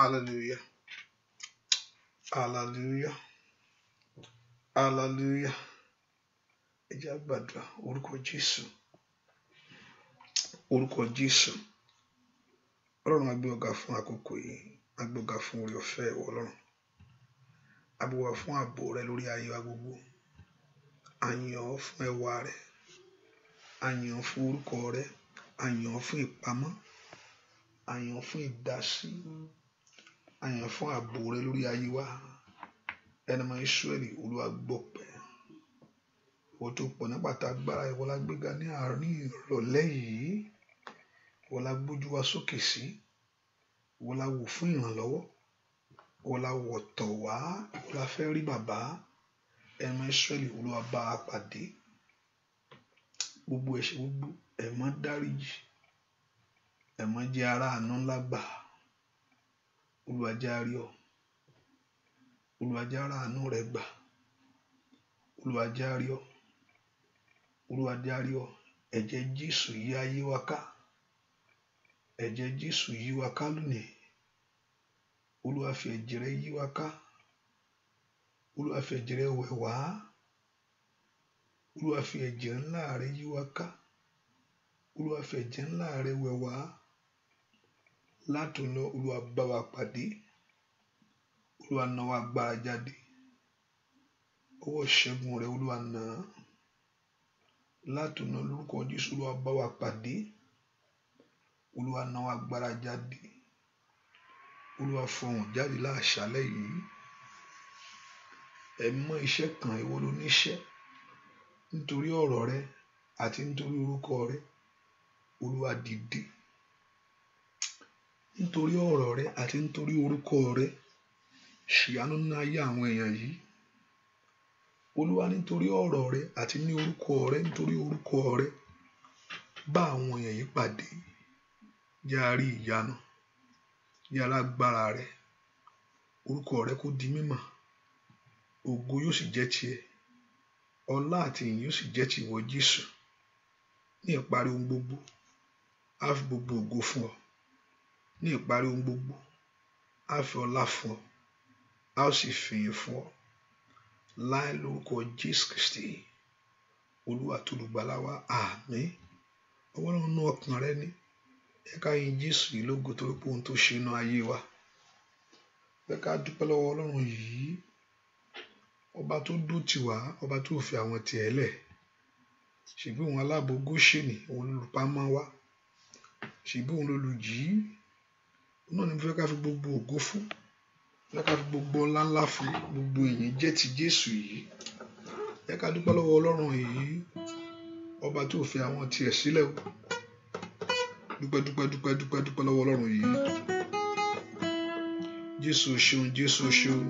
Hallelujah. Hallelujah. Hallelujah. Ẹ jẹ́ á gbàdúrà orúkọ Jésù. Orúkọ Jésù. Ọlọ́run a gbé ọ̀gá fún àkókò yìí. A gbé ọ̀gá fún oore ọ̀fẹ́ ìwọ Ọlọ́run. A gbé wa fún ààbò rẹ lórí ayé wa gbogbo. A yìn ọ́ fún ẹwà rẹ. A yìn ọ́ fún orúkọ rẹ. A yìn ọ́ fún ìpamọ́. A yìn ọ́ fún ìdásí. A yìn ọ́ fún ààbò rẹ lórí ayé wa. Ẹni mọ Ísírẹ́lì Olúwa gbọpẹ́. Ìwọ tó pọ̀ nípa agbára, ìwọ la gbéga ní àárín ìrọ̀lẹ́ yìí. Ìwọ la gbójú wa sókè sí. Ìwọ la wò fún ìrànlọ́wọ́. Ìwọ la wọ̀ tọ̀ wá. Ìwọ la fẹ́ rí bàbá. Ẹni mọ Ísírẹ́lì Olúwa bá a pàdé. Gbogbo ẹ̀ṣẹ̀ gbogbo ẹ má dáríjì. Ẹ má jẹ́ ará àánú ńlá gbà. Olúwa jẹ́ á rí ọ. Olúwa jẹ́ ará àánú rẹ gbà. Olúwa jẹ́ á rí ọ. Olúwa jẹ́ á rí ọ. Ẹ̀jẹ̀ Jésù yí ayé wa ká. Ẹ̀jẹ̀ Jésù yí wa ká lónìí. Olúwa fi ẹ̀jẹ̀ rẹ yí wa ká. Olúwa fi ẹ̀jẹ̀ rẹ wẹ̀ wá. Olúwa fi ẹ̀jẹ̀ ńlá rẹ yí wa ká. Olúwa fi ẹ̀jẹ̀ ńlá rẹ wẹ̀ wá. Látòní Olúwa bá wa pàdé. Olúwa na wa agbára jáde. Ọwọ́ ìṣẹ́gun rẹ Olúwa nà á. Látòní lórúkọ Jésù Olúwa bá wa pàdé. Olúwa na wa agbára jáde. Olúwa fọhùn jáde láṣálẹ́ yìí. Ẹ mọ iṣẹ́ kan ìwọ ló níṣẹ́. Nítorí ọ̀rọ̀ rẹ àti nítorí orúkọ rẹ Olúwa dìde. Nítorí ọ̀rọ̀ rẹ àti nítorí orúkọ rẹ ṣìyanu nínú ayé àwọn èèyàn yìí. Olúwa nítorí ọ̀rọ̀ rẹ àti ní orúkọ rẹ, nítorí orúkọ rẹ bá àwọn èèyàn yìí pàdé. Jẹ́ á rí ìyanu. Jẹ́ alágbára rẹ. Orúkọ rẹ kó di mímọ̀. Ògo yóò sì jẹ́ tiẹ̀. Ọlá àti ìyìn yóò sì jẹ́ ti ìwọ Jésù. Ní ìparí ohun gbogbo, a fi gbogbo ògo fún ọ. Ní ìparí ohun gbogbo, a fi ọlá fún ọ. A ó sì fi ìyìn fún ọ. Láì lórúkọ Jésù Kristi, Olúwa tó olùgbàlà wa, àmín. Ọwọ́ náà nú ọkàn rẹ ní. Ẹ ká yìn Jésù yìí lógo torí pé ohun tó ṣe inú ayé wa. Ẹ ká dúpẹ́ lọ́wọ́ Ọlọ́run yìí. Ọba tó dó tì wá, ọba tó fi àwọn tiẹ̀ lẹ̀. Ṣèbí òun aláàbò Góṣẹ́nì, òun olùpamọ́ wa. Ṣèbí òun lolùjí. Òun náà ni mo fẹ́ ká fi gbogbo ògo fún. Ẹ ká fi gbogbo ọlá ńlá fún. Gbogbo ìyìn jẹ́ ti Jésù yìí. Ẹ ká dúpẹ́ lọ́wọ́ Ọlọ́run yìí. Ọba tó fi àwọn tiẹ̀ sílẹ̀ o. Dúpẹ́ lọ́wọ́ Ọlọ́run yìí. Jésù ṣeun, Jésù ṣeun.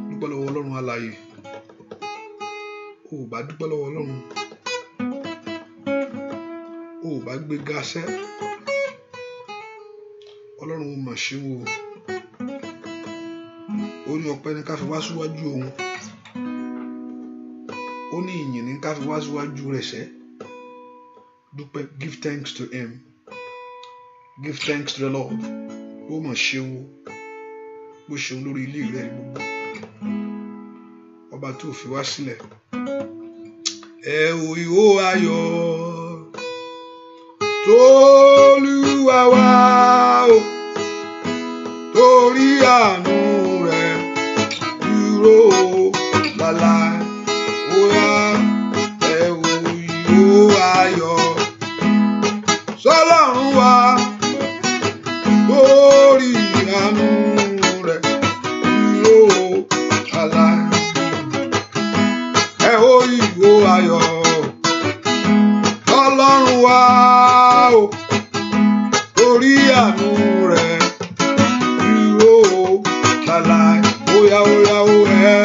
Dúpẹ́ lọ́wọ́ Ọlọ́run alààyè. O ò bá dúpẹ́ lọ́wọ́ Ọlọ́run. O ò bá gbé gásẹ́. Ọlọ́run ó mà ṣe wò. Ó ní ọpẹ́ ní ká fi wá síwájú òun. Ó ní ìyìn ní ká fi wá síwájú rẹ̀ sẹ́. Dúpẹ́, give thanks to him. Give thanks to the Lord. Ó mà ṣe wò. Bó ṣeun lórí ilé rẹ̀ gbogbo. Ọba tó fi wá sílẹ̀. Ẹ ò ìhó ayọ̀ t'Olúwa wá o. Torí àánú rẹ̀ dúró láláì. Ó yá ẹ ò ìhó ayọ̀ s'Ọlọ́run wá. Torí àánú rẹ̀ dúró láláì. Ẹ ò ìhó ayọ̀ s'Ọlọ́run wá o. Torí àánú rẹ̀ láláì. Óyá óyá ó ẹ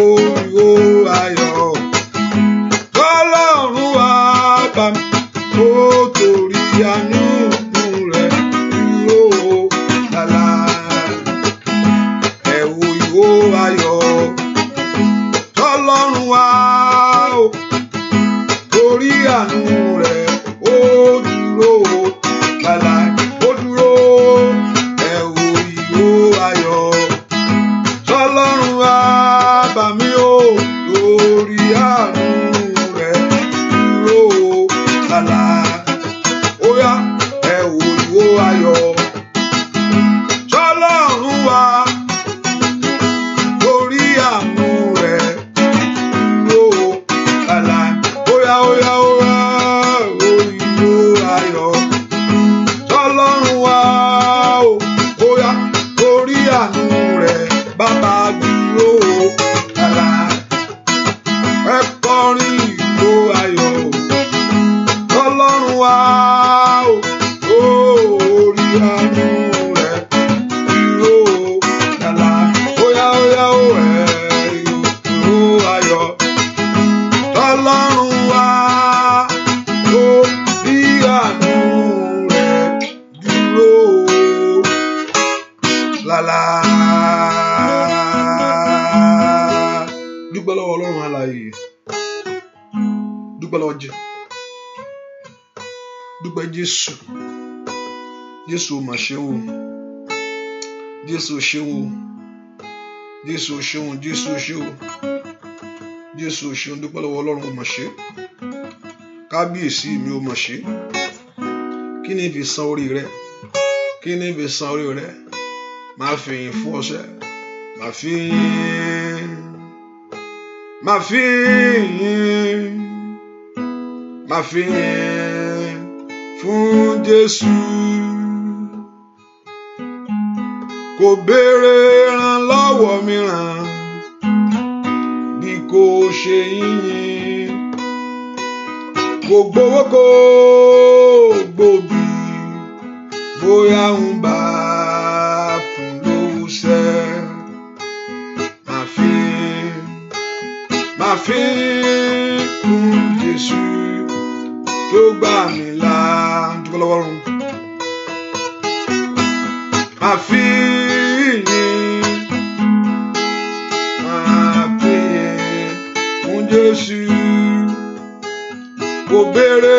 ò ìhó ayọ̀ s'Ọlọ́run wá bá mi. Ó torí àánú rẹ̀ dúró láláì. àánú rẹ̀ bàbá dúró lálá. Ẹ kọrin ìgbó ayọ̀ Ọlọ́run wa o, orí àánú rẹ̀ dúró lálá. Óyá óyá ó ìgbó ayọ̀ Ọlọ́run wa o, orí àánú rẹ̀ dúró lálá. Dúpẹ́ lọ́wọ́ Ọlọ́run alààyè, dúpẹ́ lọ́wọ́ Jésù, dúpẹ́ Jésù. Jésù mà ṣeun, Jésù ṣeun, Jésù ṣeun, Jésù ṣeun, Jésù ṣeun. Dúpẹ́ lọ́wọ́ Ọlọ́run, ó mà ṣe. Kábíyèsí mi, ó mà ṣe. Kí ni fi san orí rẹ? Kí ni fi san orí rẹ? Máa fi yìn fún ọṣẹ, máa fi yìn, máa fi yìn, máa fi yìn fún Jésù. Kò béèrè ìrànlọ́wọ́ mìíràn bí kò ṣe yìnyín. Kò gbowó kò gbòbí bóyá ń bá fún lóṣẹ́. Máa fi fún Jésù tó gbà mí là. Dúpẹ́ lọ́wọ́ Ọlọ́run. Máa fi yìn, máa fi yìn fún Jésù. Kò béèrè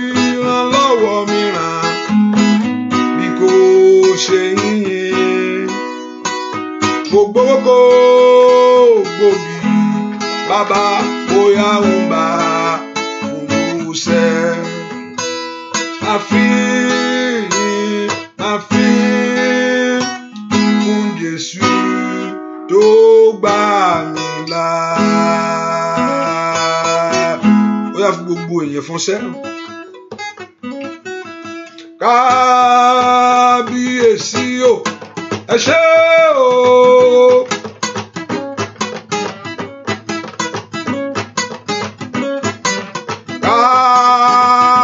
ìrànlọ́wọ́ mìíràn bí kò ṣe yìnyín. Kò gbowó kò gbòbí bàbá bóyá ń bá olùsẹ́. Máa fi yìn, máa fi yìn fún Jésù tó gbà mí là. Ó yá fún gbogbo èèyàn fún sẹ́. Kábíyèsí o, ẹ ṣé o.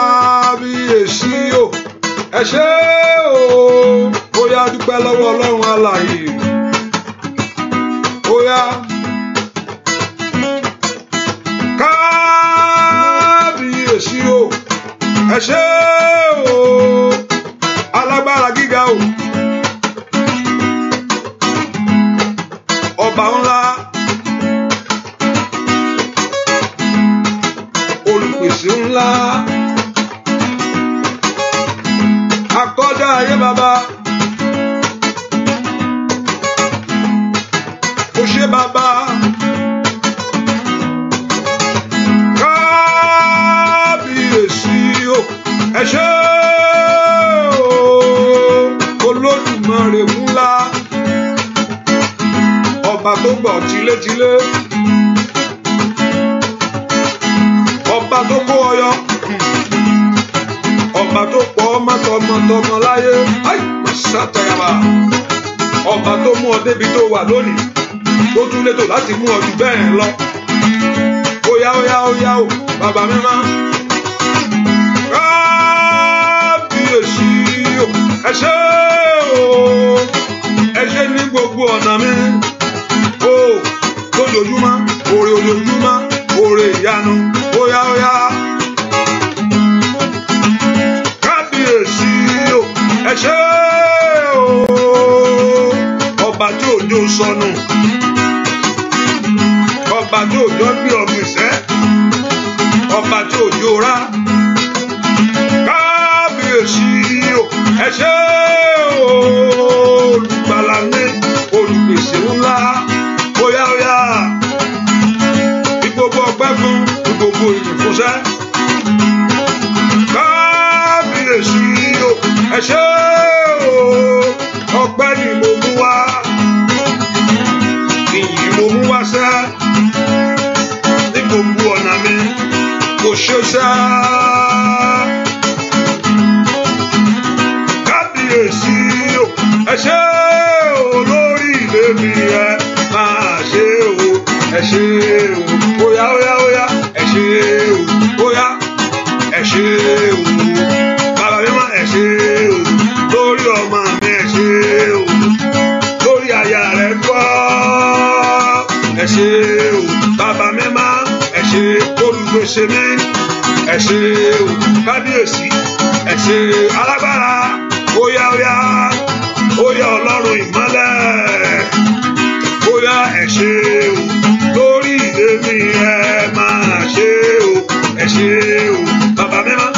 Kábíyèsí o, ẹ ṣé o. Ó yá dúpẹ́ lọ́wọ́ Ọlọ́run alààyè. Ó yá. Kábíyèsí o, ẹ ṣé o. Alágbára gíga o. Ọba ńlá. Olùpèsè ńlá. Akọ́dá ayé bàbá. Ó ṣé bàbá. Kábíyèsí o, ẹ ṣé o. Olódùmarè ńlá. Ọba tó gbọ́ tilétilé. Ọba tó kó ọyọ. Ọba tó pọ̀ mọ́tọmọtọmọ láyé. Sátayaba. Ọba tó mú ọ débi tó wà lónìí. Tó tún létò láti mú ọ jù bẹ́ẹ̀ lọ. Óyá óyá óyá o, bàbá mi máa. Kábíyèsí o, ẹ ṣé o. Ẹ ṣé ní gbogbo ọ̀nà mi. O lójoojúmọ́, oore ojoojúmọ́, oore ìyanu. Óyá óyá. Kábíyèsí o, ẹ ṣé o. Ọba tí òjò sọnù. Ọba tí òjò gbé ọ̀gbìn sẹ́. Ọba tí òjò rá. Kábíyèsí o, ẹ ṣé o. Olùgbàlà mi, olùpèsè ńlá. Óyá óyá. Gbogbo ọpẹ́ fún, gbogbo ìyìn fún sẹ́. Kábíyèsí o, ẹ ṣé o. Ọpẹ́ ni mo mú wá. Ìyìn mo mú wá sẹ́. Ní gbogbo ọ̀nà mi kò ṣe sẹ́. Kábíyèsí o, ẹ ṣé o. olùpèsè mi ẹ ṣé o kábíyèsí ẹ ṣé alágbára óyá óyá óyá ọlọ́run ìmọ́lẹ̀ óyá ẹ ṣé o lórí ilé mi ẹ máa ṣe o ẹ ṣé o bàbá mímọ́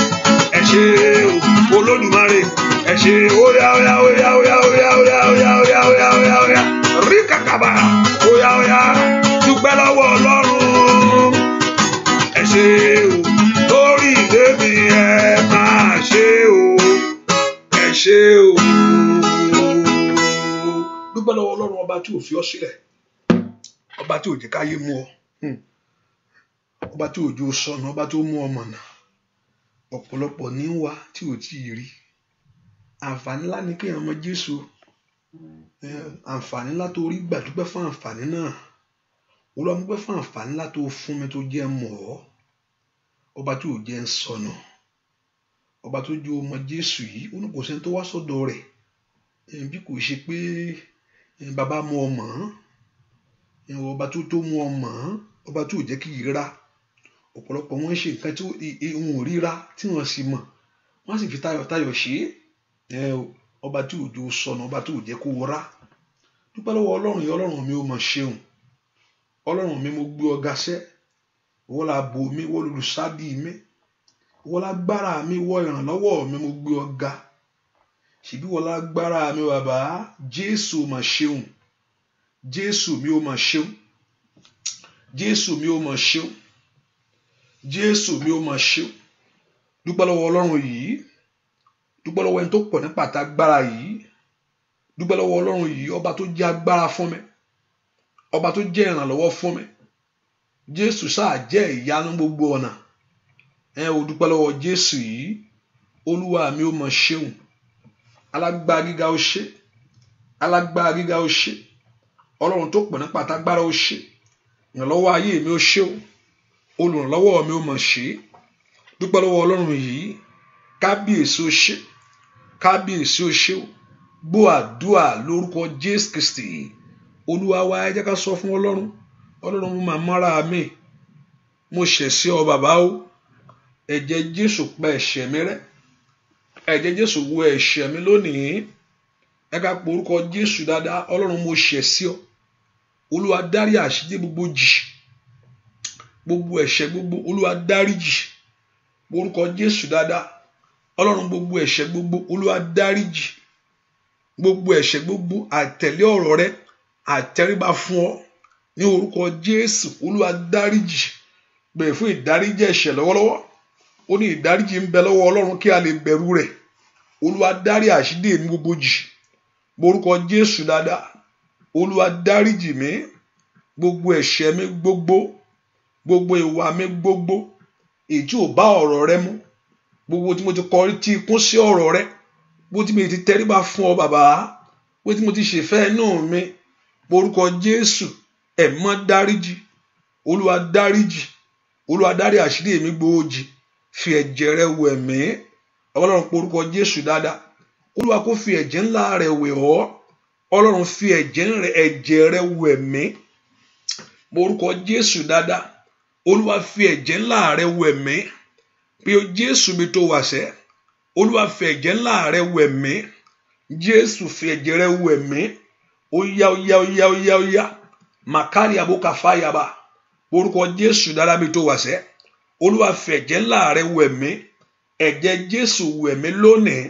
ẹ ṣé o olódùmarè ẹ ṣé óyá óyá óyá óyá óyá óyá óyá óyá óyá óyá óyá rí kàkàbà óyá óyá dúpẹ́ lọ́wọ́ ọlọ́run ẹ ṣé o lórí ilé mi ẹ máa ṣe o ẹ ṣé o dúpẹ́ lọ́wọ́ ọlọ́run ọba tí ò fi ọ́ sílẹ̀ ọba tí ò jẹ́ káyé mú ọ ọba tí ò jó sọnù ọba tó mú ọ mọ̀nà ọ̀pọ̀lọpọ̀ ní wá tí ò tí ì rí àǹfààní ńlá ni kéèyàn mọ Jésù àǹfààní ńlá tó rí gbà dúpẹ́ fún àǹfààní náà Olúwa dúpẹ́ fún àǹfààní ńlá tó fún mi tó jẹ́ mọ̀ ọ́ ọba tí ò jẹ́ ń sọnù ọba tó jó mọ Jésù yìí ó ní kò sẹ́ni tó wá sọ́dọ̀ rẹ̀ bí kò ṣe pé bàbá mú ọ mọ̀ ọba tó mú ọ mọ̀ ọba tí ò jẹ́ kí ìríra ọ̀pọ̀lọpọ̀ wọn ṣe nǹkan tí wọn ò ríra tí wọ́n sì mọ̀ wọ́n sì fi tayọ̀tayọ̀ ṣe ọba tí ò jó sọnù ọba tí ò jẹ́ kó rá dúpẹ́ lọ́wọ́ ọlọ́run yìí ọlọ́run mi ò mọ̀ ṣeun ọlọ́run mi mo gbé ọ ga sẹ́ wọ́n la bò mí wọ́n lùsádì mi wọ́n lágbára mi wọ́n ìrànlọ́wọ́ mi mo gbé ọ ga ṣèbí wọ́n lágbára mi bàbá Jésù mà ṣeun Jésù mi ò mà ṣeun Jésù mi ò mà ṣeun Jésù mi ò mà ṣeun dúpẹ́ lọ́wọ́ ọlọ́run yìí dúpẹ́ lọ́wọ́ ẹni tó pọ̀ nípa àtàgbára yìí dúpẹ́ lọ́wọ́ ọlọ́run yìí ọba tó jẹ́ agbára fún mi ọba tó jẹ́ ìrànlọ́wọ́ fún mi Jésù sáà jẹ́ ìyanu gbogbo ọ̀nà ò dúpẹ́ lọ́wọ́ Jésù yìí olúwa mi ò mà ṣeun alágbára gíga ó ṣe alágbára gíga ó ṣe ọlọ́run tó pọ̀ nípa àtàgbára ó ṣe ìrànlọ́wọ́ ayé mi ó ṣe o olùrànlọ́wọ́ mi ó mà ṣe dúpẹ́ lọ́wọ́ ọlọ́run yìí kábíyèsí ó ṣe kábíyèsí ó ṣe o gbọ́ àdúà lórúkọ Jésù Kristi olúwa wa ẹ jẹ́ ká sọ fún ọlọ́run mo máa mọ́ra mi mo ṣẹ̀ sí ọ bàbá o ẹ̀jẹ̀ Jésù pa ẹ̀ṣẹ̀ mi rẹ́ ẹ̀jẹ̀ Jésù wò ẹ̀ṣẹ̀ mi lónìí ẹ ká pe orúkọ Jésù dáadáa ọlọ́run mo ṣẹ̀ sí ọ olúwa dárí àṣírí gbogbo jì gbogbo ẹ̀ṣẹ̀ gbogbo olúwa dáríjì orúkọ Jésù dáadáa ọlọ́run gbogbo ẹ̀ṣẹ̀ gbogbo olúwa dáríjì gbogbo ẹ̀ṣẹ̀ gbogbo àtẹ̀lé ọ̀rọ̀ rẹ àtẹríba fún ọ ní orúkọ Jésù olúwa dáríjì bẹ̀rẹ̀ fún ìdáríjì ẹ̀ṣẹ̀ lọ́wọ́lọ́wọ́ ó ní ìdáríjì ń bẹ lọ́wọ́ ọlọ́run kí a lè bẹ̀rù rẹ̀ olúwa dárí àṣírí mi gbogbo jì orúkọ Jésù dáadáa olúwa dáríjì mi gbogbo ẹ̀ṣẹ̀ mi gbogbo ìwà mi gbogbo èyí tí ò bá ọ̀rọ̀ rẹ mu gbogbo tí mo ti kọrí tí ikún sí ọ̀rọ̀ rẹ bó tí mo ti tẹríba fún ọ bàbá bó tí mo ti ṣèfẹ́ inú mi orúkọ Jésù ẹ̀mọ́ dáríjì olúwa dárí àṣírí èmi gbòójì fi ẹ̀jẹ̀ rẹ wẹ̀ mí ọlọ́run pé orúkọ Jésù dáadáa olúwa kó fi ẹ̀jẹ̀ ńlá rẹ wẹ̀ ọ́ ọlọ́run fi ẹ̀jẹ̀ rẹ wẹ̀ mí orúkọ Jésù dáadáa olúwa fi ẹ̀jẹ̀ ńlá rẹ wẹ̀ mí pé Jésù mi tó wà sẹ́ olúwa fi ẹ̀jẹ̀ ńlá rẹ wẹ̀ mí Jésù fi ẹ̀jẹ̀ rẹ wẹ̀ mí óyá màkàrí àbúkà fáyàbá orúkọ Jésù dáadáa mi tó wà sẹ́ olúwa fi ẹ̀jẹ̀ ńlá rẹ wẹ̀ mí ẹ̀jẹ̀ Jésù wẹ̀ mí lónìí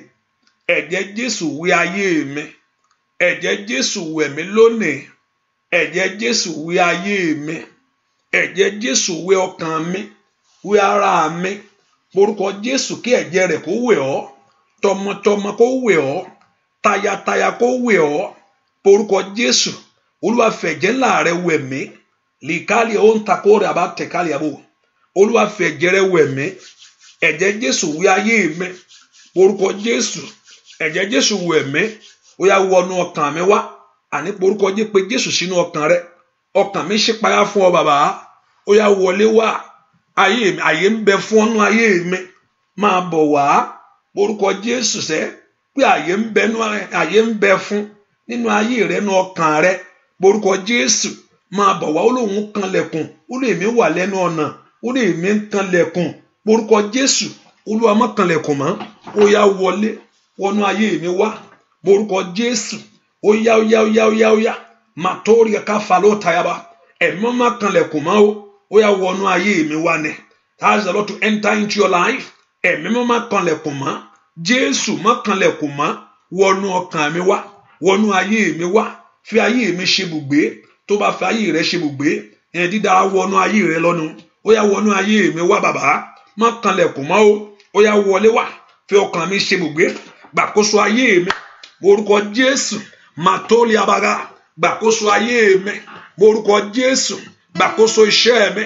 ẹ̀jẹ̀ Jésù wẹ̀ ayé mi ẹ̀jẹ̀ Jésù wẹ̀ mí lónìí ẹ̀jẹ̀ Jésù wẹ̀ ayé mi ẹ̀jẹ̀ Jésù wẹ̀ ọkàn mi wẹ̀ ara mi orúkọ Jésù kí ẹ̀jẹ̀ rẹ̀ kó wẹ̀ ọ́ tọmọtọmọ kó wẹ̀ ọ́ tayataya kó wẹ̀ ọ́ orúkọ Jésù olúwa fi ẹ̀jẹ̀ ńlá rẹ wẹ̀ mí lìkálì ó ń takò rẹ̀ àbá tẹ̀kálì àbò olúwa fi ẹ̀jẹ̀ rẹ wẹ̀ mí ẹ̀jẹ̀ Jésù wẹ̀ ayé mi orúkọ Jésù ẹ̀jẹ̀ Jésù wẹ̀ mí ó yá wọnú ọkàn mi wá àní orúkọ Jésù pé Jésù sínú ọkàn rẹ ọkàn mi ṣípayá fún ọ bàbá ó yá wọlé wá ayé ń bẹ fún ọnú ayé mi máa bọ̀ wá orúkọ Jésù sẹ́ pé ayé ń bẹ fún nínú ayé rẹ nínú ọkàn rẹ orúkọ Jésù máa bọ̀ wá ó lóun kanlẹ̀kùn ó lè mí wà lẹ́nu ọ̀nà ó ní èmi ń kanlẹ̀kùn orúkọ Jésù Olúwa má kanlẹ̀kùn mọ́ ó yá wọlé wọnú ayé mi wá orúkọ Jésù ó yá màtórí ká faló tayaba ẹ̀mí má kanlẹ̀kùn mọ́ ó yá wọnú ayé mi wá ni. Ask the Lord to enter into your life. Ẹ̀mí má kanlẹ̀kùn mọ́ Jésù má kanlẹ̀kùn mọ́ wọnú ọkàn mi wá wọnú ayé mi wá fi ayé mi ṣe bùgbé tó bá fi ayé rẹ ṣe bùgbé ẹni dídára wọnú ayé rẹ lọ́nu ó yá wọnú ayé mi wá bàbá má kanlẹ̀kùn mọ́ ó yá wọlé wá fi ọkàn mi ṣe bùgbé gbàkóso ayé mi orúkọ Jésù màtólì abaga gbàkóso ayé mi orúkọ Jésù gbàkóso iṣẹ́ mi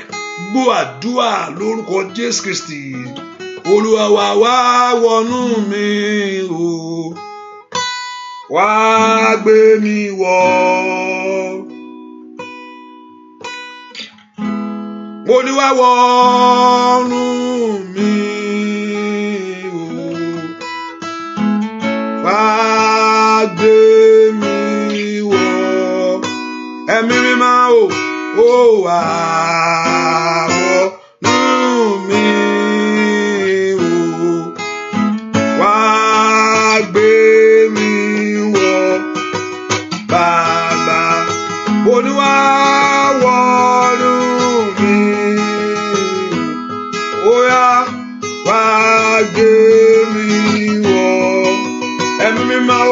gbọ́ àdúrà lórúkọ Jésù Kristi Olúwa wa wá wọnú mi o wá gbé mi wọ̀ mo ní wá wọnú mi o wá gbé mi wọ̀ ẹ̀mí mímọ́ ó wá wọnú mi o wá gbé mi wọ̀ bàbá mo ní wá wọnú mi ó yá wá gbé mi wọ̀ ẹ̀mí mímọ́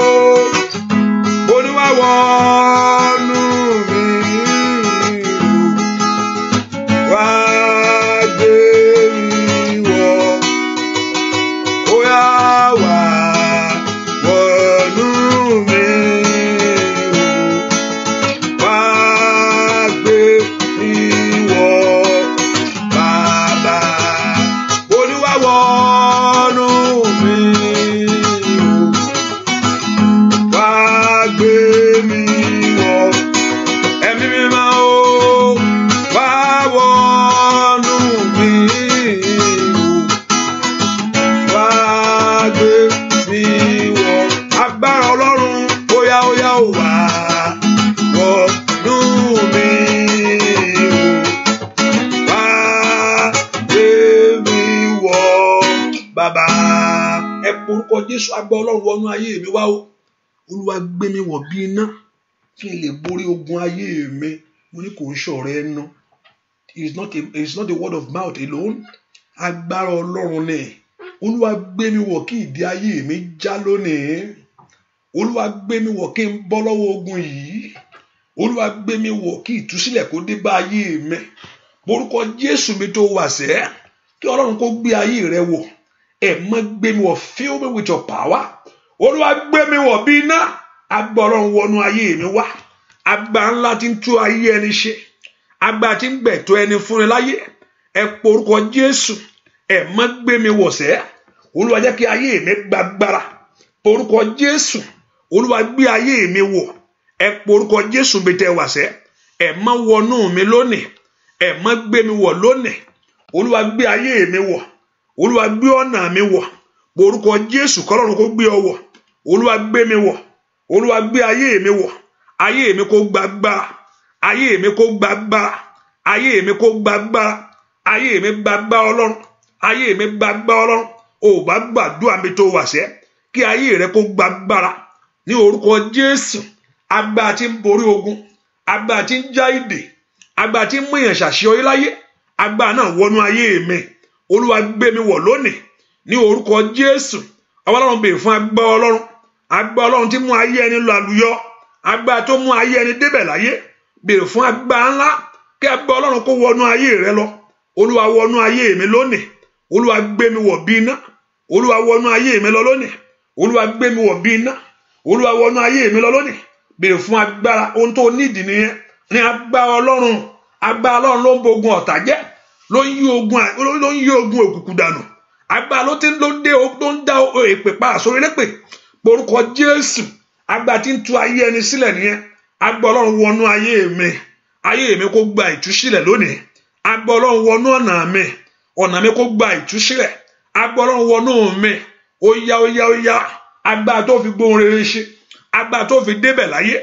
mo ní wá wọnú mi wá gbé mi wọ̀ ó yá wá wọnú mi wá gbé mi wọ̀ bàbá mo ní wá wọnú mi wá gbé mi wọ̀ ẹ̀mí mímọ́ wá wọnú mi wá gbé mi wọ̀ agbára Ọlọ́run ó yá wá wọnú mi wá gbé mi wọ̀ bàbá ẹ porúkọ Jésù agbára Ọlọ́run wọnú ayé mi wá o Olúwa gbé mi wọ̀ bí iná kí n lè borí ogun ayé mi mo ní kò ń ṣọ̀rọ̀ ẹnu. It's not the word of mouth alone. Agbára Ọlọ́run ni. Olúwa gbé mi wọ̀ kí ìdí ayé mi já lónìí. Olúwa gbé mi wọ̀ kí n bọ́ lọ́wọ́ ogun yìí. Olúwa gbé mi wọ̀ kí ìtúsílẹ̀ kó dé bá ayé mi. Orúkọ Jésù mi tó wà sẹ́. Kí Ọlọ́run kó gbé ayé rẹ wọ̀. Ẹ má gbé mi wọ̀, fill me with your power. Olúwa gbé mi wọ̀ bí iná. Agbára Ọlọ́run wọnú ayé mi wá. Agbára ńlá tí ń tú ayé ẹni ṣe. Agbára tí ń gbẹ̀tọ́ ẹni fúnni láyé ẹ porúkọ Jésù ẹ má gbé mi wọ̀ sẹ́ Olúwa jẹ́ kí ayé mi gbàgbára porúkọ Jésù Olúwa gbé ayé mi wọ̀ ẹ porúkọ Jésù bí tẹ́ wà sẹ́ ẹ má wọnú mi lónìí ẹ má gbé mi wọ̀ lónìí Olúwa gbé ayé mi wọ̀ Olúwa gbé ọ̀nà mi wọ̀ porúkọ Jésù kọ́lọ́run kó gbé ọ wọ̀ Olúwa gbé mi wọ̀ Olúwa gbé ayé mi wọ̀ ayé mi kó gbàgbára ayé mi kó gbàgbára ayé mi kó gbàgbára ayé mi gbàgbára Ọlọ́run ayé mi gbàgbára Ọlọ́run ò bá gbàdúrà mi tó wà sẹ́ kí ayé rẹ kó gbàgbára ní orúkọ Jésù agbára tí ń borí ogun agbára tí ń já ìdè agbára tí ń mú èèyàn ṣàṣeyọrí láyé agbára náà wọnú ayé mi Olúwa gbé mi wọ̀ lónìí ní orúkọ Jésù Ọlọ́run bèè fún agbára Ọlọ́run tí mú ayé ẹni lọ àlùyọ agbára tó mú ayé ẹni débẹ̀ láyé bèèrè fún agbára ńlá kí agbára Ọlọ́run kó wọnú ayé rẹ lọ Olúwa wọnú ayé mi lónìí Olúwa gbé mi wọ̀ bí iná Olúwa wọnú ayé mi lọ lónìí Olúwa gbé mi wọ̀ bí iná Olúwa wọnú ayé mi lọ lónìí bèèrè fún agbára ohun tó nídìí nìyẹn ní agbára Ọlọ́run ló ń bogun ọ̀tá jẹ́ ló ń yí ogun òkùnkùn dànù agbára ló ń dá èpè pa àsórí lépè porúkọ Jésù agbára tí ń tú ayé ẹni sílẹ̀ nìyẹn agbára Ọlọ́run wọnú ayé mi kó gba ìtúsílẹ̀ lónìí agbára Ọlọ́run wọnú ọ̀nà mi kó gba ìtúsílẹ̀ agbára Ọlọ́run wọnú mi ó yá agbára tó fi gbóhùn rere ṣe agbára tó fi débẹ̀ láyé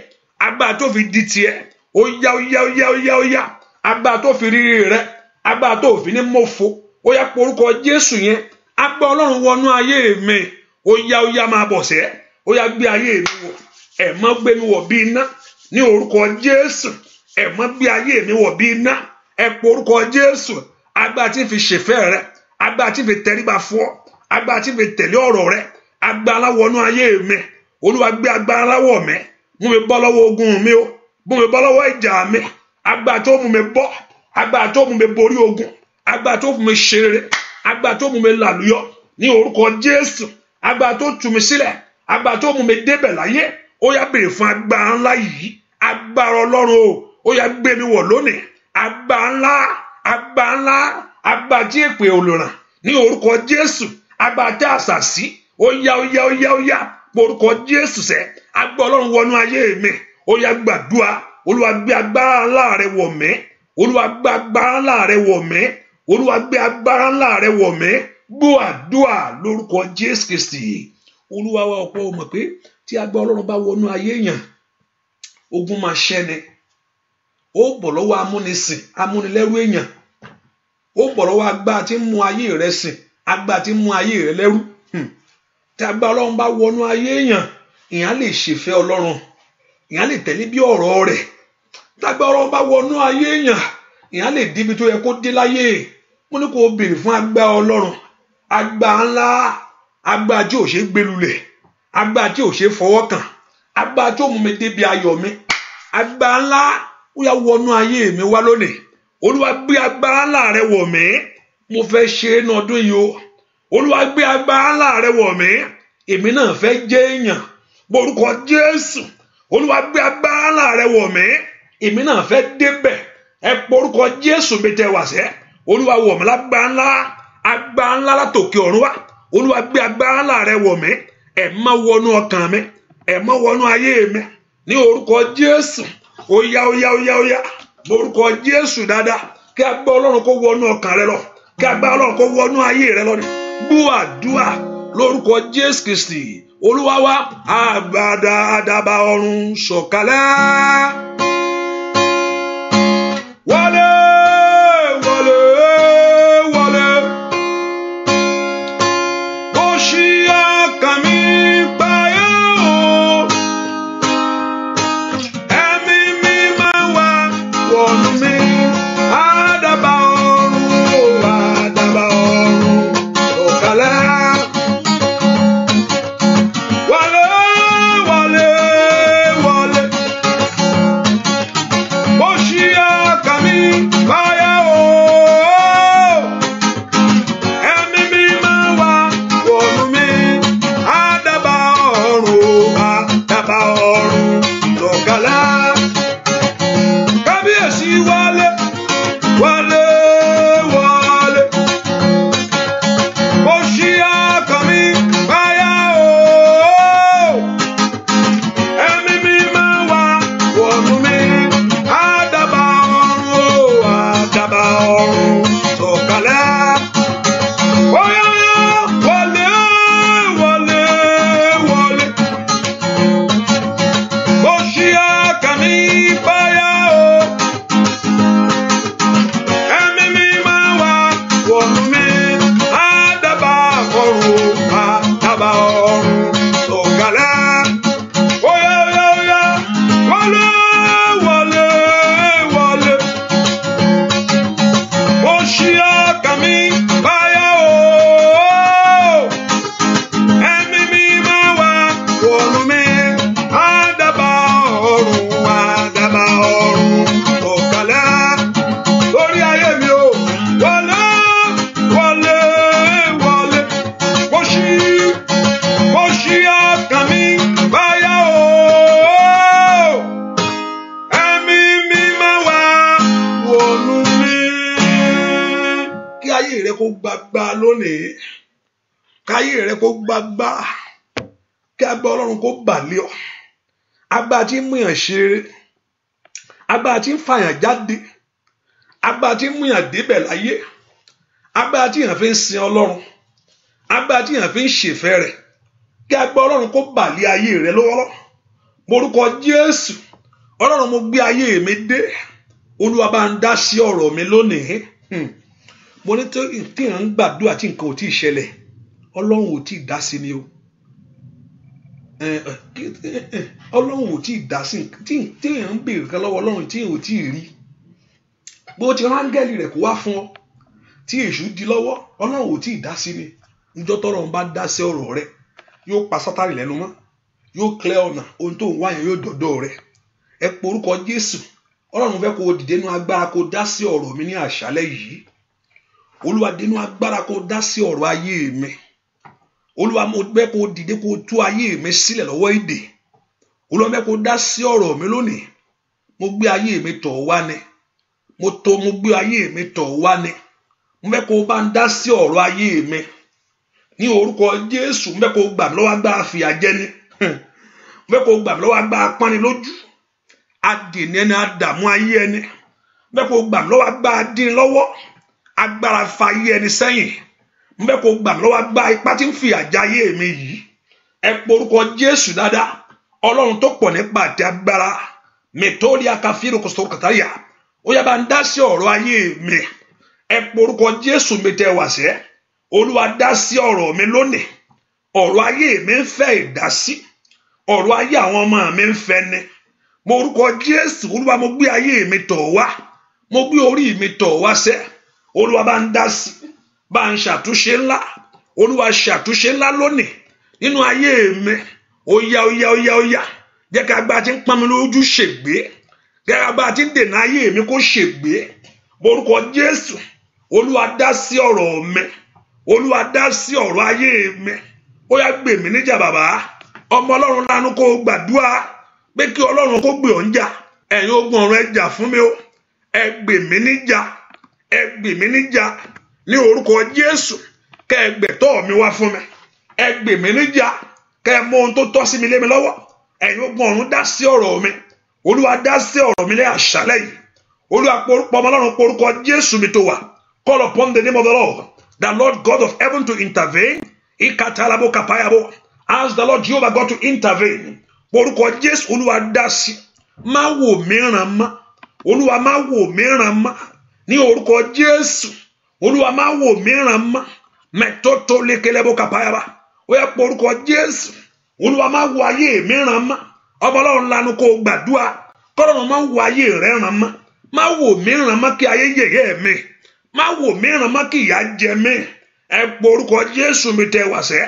agbára tó fi di tiẹ̀ ó yá agbára tó fi rírí rẹ agbára tó fi ní mọ́fo ó yá porúkọ Jésù yẹn agbára Ọlọ́run wọnú ayé mi ó yá máa bọ̀ sẹ́ ó yá gbé ayé mi wọ̀ ẹ̀mọ́ gbé mi wọ̀ bí iná ní orúkọ Jésù ẹ̀mọ́ gbé ayé mi wọ̀ bí iná ẹ porúkọ Jésù agbára tí fi ṣèfẹ́ rẹ agbára tí fi tẹríba fún ọ agbára tí fi tẹ̀lé ọ̀rọ̀ rẹ agbára wọnú ayé mi Olúwa gbé agbára láwọ̀ mi mú mi bọ́ lọ́wọ́ ogun mi o mú mi bọ́ lọ́wọ́ ìjà mi agbára tó mú mi bọ́ agbára tó mú mi borí ogun agbára tó mú mi ṣe rere agbára tó mú mi làlùyọ ní orúkọ Jésù agbára tó tú mi sílẹ̀ agbára tó mú mi débẹ̀ láyé ó yá béèrè fún agbára ńlá yìí agbára Ọlọ́run o ó yá gbé mi wọ̀ lónìí agbára ńlá agbára tí èpè olùràn ní orúkọ Jésù agbára tí àṣàsí ó yá orúkọ Jésù sẹ́ agbára Ọlọ́run wọnú ayé mi ó yá gbàdúrà Olúwa gbé agbára ńlá rẹ wọ̀ mí Olúwa gbé agbára ńlá rẹ wọ̀ mí Olúwa gbé agbára ńlá rẹ wọ̀ mí gbọ́ àdúrà lórúkọ Jésù Kristi Olúwa wa ọ̀pọ̀ mọ̀ pé tí agbára Ọlọ́run bá wọnú ayé yàn ogun máa ṣẹ́ni ó bọ̀ lọ́wọ́ amúnisìn amúnilẹ́rú èèyàn ó bọ̀ lọ́wọ́ agbára tí ń mú ayé rẹ sìn agbára tí ń mú ayé rẹ lẹ́rú tí agbára Ọlọ́run bá wọnú ayé èèyàn ìyẹn lè ṣèfẹ́ Ọlọ́run ìyẹn lè tẹ̀lé bí ọ̀rọ̀ rẹ̀ tí agbára Ọlọ́run bá wọnú ayé èèyàn ìyẹn lè débi tó yẹ kó dé láyé mo ní kó o béèrè fún agbára Ọlọ́run agbára ńlá agbára tí ò ṣe gbélulẹ̀ agbára tí ò ṣe fọwọ́ kàn agbára tó mú mi débi ayọ̀ mi agbára ńlá ó yá wọnú ayé mi wá lónìí Olúwa gbé agbára ńlá rẹ wọ̀ mí mo fẹ́ ṣe é ní ọdún yìí o Olúwa gbé agbára ńlá rẹ wọ̀ mí èmi náà fẹ́ jẹ́ èèyàn borúkọ Jésù Olúwa gbé agbára ńlá rẹ wọ̀ mí èmi náà fẹ́ débẹ̀ ẹ porúkọ Jésù mi tẹ wá sẹ́ Olúwa wọ̀ mí agbára ńlá látòkè ọ̀run wá Olúwa gbé agbára ńlá rẹ wọ̀ mí ẹ má wọnú ọkàn mi ẹ má wọnú ayé mi ní orúkọ Jésù ó yá borúkọ Jésù dáadáa kí agbára Ọlọ́run kó wọnú ọkàn rẹ lọ kí agbára Ọlọ́run kó wọnú ayé rẹ lọ ní gbọ́ àdúrà lórúkọ Jésù Kristi Olúwa wa àgbàdà àdàbà ọ̀run sọ̀kalẹ̀ wọlé ó ṣí ọkàn mi payá o ẹ̀mí mi máa wá wọnú mi àdàbà ọ̀run sọ̀kalẹ̀. Káyé rẹ kó gbàgbà kí agbára Ọlọ́run kó bà lé ọ agbára tí ń mú yàn ṣeré agbára tí ń fàyàn jáde agbára tí ń mú yàn débẹ̀ láyé agbára tí yàn fi ń sin Ọlọ́run agbára tí yàn fi ń ṣèfẹ́ rẹ̀ kí agbára Ọlọ́run kó bà lé ayé rẹ lọ́wọ́lọ́ morúkọ Jésù Ọlọ́run mo gbé ayé mi dé Olúwa bá ń dá sí ọ̀rọ̀ mi lónìí mo ní tí à ń gbàdúrà tí nǹkan ò tí ì ṣẹlẹ̀ ọlọ́run ò tí ì dá sí ni o ọlọ́run ò tí ì dá sí tí à ń béèrè kan lọ́wọ́ ọlọ́run tí ò tí ì rí bó ti rángẹ́lì rẹ̀ kó wá fún ọ tí èṣù di lọ́wọ́ ọlọ́run ò tí ì dá sí ni níjọ́ tọ́lọ́run bá dá sí ọ̀rọ̀ rẹ yóò pa Sátánì lẹ́nu mọ́ yóò clear ọ̀nà ohun tó ń wá yẹn yóò dọ̀dọ̀ rẹ ẹ pe orúkọ Jésù ọlọ́run fẹ́ kó o dìde nínú agbára kó o dá sí ọ̀rọ̀ mi ní àṣálẹ́ yìí olúwa dìde nínú agbára kó o dá sí ọ̀rọ̀ ayé mi olúwa mo fẹ́ kó o dìde kó o tú ayé mi sílẹ̀ lọ́wọ́ ìdè olúwa fẹ́ kó o dá sí ọ̀rọ̀ mi lónìí mo gbé ayé mi tọ̀ wá ni mo gbé ayé mi tọ̀ wá ni mo fẹ́ kó o bá ń dá sí ọ̀rọ̀ ayé mi ní orúkọ Jésù mo fẹ́ kó o gbà mí lọ́wọ́ agbára fìyà jẹni mo fẹ́ kó o gbà mí lọ́wọ́ agbára pọ́nni lójú adènì ẹni àdàmú ayé ẹni mo fẹ́ kó o gbà mí lọ́wọ́ agbára dín lọ́wọ́ agbára fa ayé ẹni sẹ́yìn mo fẹ́ kó o gbà mí lọ́wọ́ agbára ipá tí ń fìyà jẹ ayé mi yìí ẹ pe orúkọ Jésù dáadáa ọlọ́run tó pọ̀ nípa àti agbára mẹtọ́ọ̀lì akáfíìrì kòsòrò kàtàyà ó yá bá ń dá sí ọ̀rọ̀ ayé mi ẹ pe orúkọ Jésù mi tẹ wá sẹ́ olúwa dá sí ọ̀rọ̀ mi lónìí ọ̀rọ̀ ayé mi ń fẹ́ ìdásí ọ̀rọ̀ ayé àwọn ọmọ mi ń fẹ́ ni mo orúkọ Jésù olúwa mo gbé ayé mi tọ̀ wá mo gbé orí mi tọ̀ wá sẹ́ olúwa bá ń dá sí bá ń ṣàtúnṣe ńlá olúwa ṣàtúnṣe ńlá lónìí nínú ayé mi ó yá jẹ́ ká agbára tí ń pọ́n mi lójú ṣègbé jẹ́ ká agbára tí ń dènà ayé mi kó ṣègbé mo orúkọ Jésù olúwa dá sí ọ̀rọ̀ mi olúwa dá sí ọ̀rọ̀ ayé mi ó yá gbè mí níjà bàbá ọmọ ọlọ́run lánú kó gbàdúrà pé kí ọlọ́run kó gbè ọ́ níjà ẹ̀yin ogun ọ̀run ẹ jà fún mi o ẹ gbè mí níjà ní orúkọ Jésù kẹ́ ẹ gbẹ̀tọ́ mi wá fún mi ẹ gbè mí níjà kẹ́ ẹ mú ohun tó tọ́ sí mi lé mi lọ́wọ́ ẹ̀yin ogun ọ̀run dá sí ọ̀rọ̀ mi olúwa dá sí ọ̀rọ̀ mi ní àṣálẹ́ yìí olúwa porúkọ ọmọ ọlọ́run porúkọ Jésù mi tó wà call upon the name of the Lord the Lord God of heaven to intervene ikatalabo kapayabo ask the Lord Jehovah God to intervene porúkọ Jésù olúwa dá sí má wò mìíràn mọ́ olúwa má wò mìíràn mọ́ ní orúkọ Jésù olúwa má wò mìíràn mọ́ mẹ́tótó lékelebo kapayaba ó yẹ porúkọ Jésù olúwa má wò ayé mìíràn mọ́ ọmọ ọlọ́run lanu kó gbàdúrà kọ́lọ́run má wò ayé rẹ̀ ràn mọ́ má wò mìíràn mọ́ kí ayé yẹ̀yẹ́ mi má wò mìíràn mọ́ kí ìyà jẹ mí ẹ porúkọ Jésù mi tẹ wá sẹ́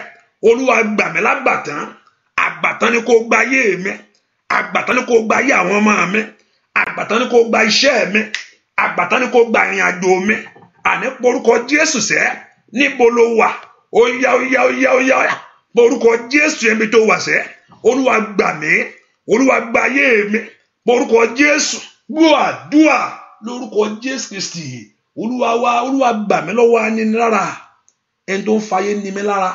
olúwa gbà mí lágbàtán àgbàtán ni kó gba ayé mi àgbàtán ni kó gba ayé àwọn ọmọ mi àgbàtán ni kó gba iṣẹ́ mi àgbàtán ni kó gba ìrìn àjò mi àní porúkọ Jésù sẹ́ níbo ló wà ó yá porúkọ Jésù ẹ̀mí tó wà sẹ́ olúwa gbà mí olúwa gba ayé mi porúkọ Jésù gbọ́ àdúrà lórúkọ Jésù Kristi olúwa gbà mí lọ́wọ́ anínilára ẹni tó ń fayé ní mi lára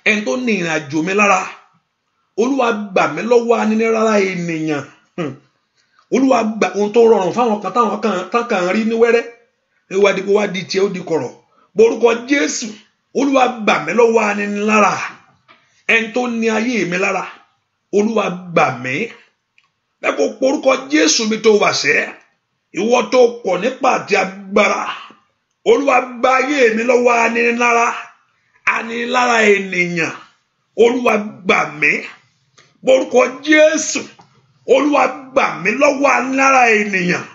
ẹni tó ní ìrìn àjò mi lára olúwa gbà mí lọ́wọ́ anínilára ènìyàn olúwa gbà ohun tó rọrùn fáwọn kan táwọn kan rí ní wẹ́rẹ́ ìwádìí kó wá di tiẹ̀ ó di kọ̀rọ̀ porúkọ Jésù olúwa gbà mí lọ́wọ́ anínilára ẹni tó ní ayé mi lára olúwa gbà mí bẹ́ẹ̀ kó porúkọ Jésù mi tó wà sẹ́ ìwọ tó pọ̀ nípa àti agbára olúwa gba ayé mi lọ́wọ́ anínilára ènìyàn olúwa gbà mí porúkọ Jésù olúwa gbà mí lọ́wọ́ anínilára ènìyàn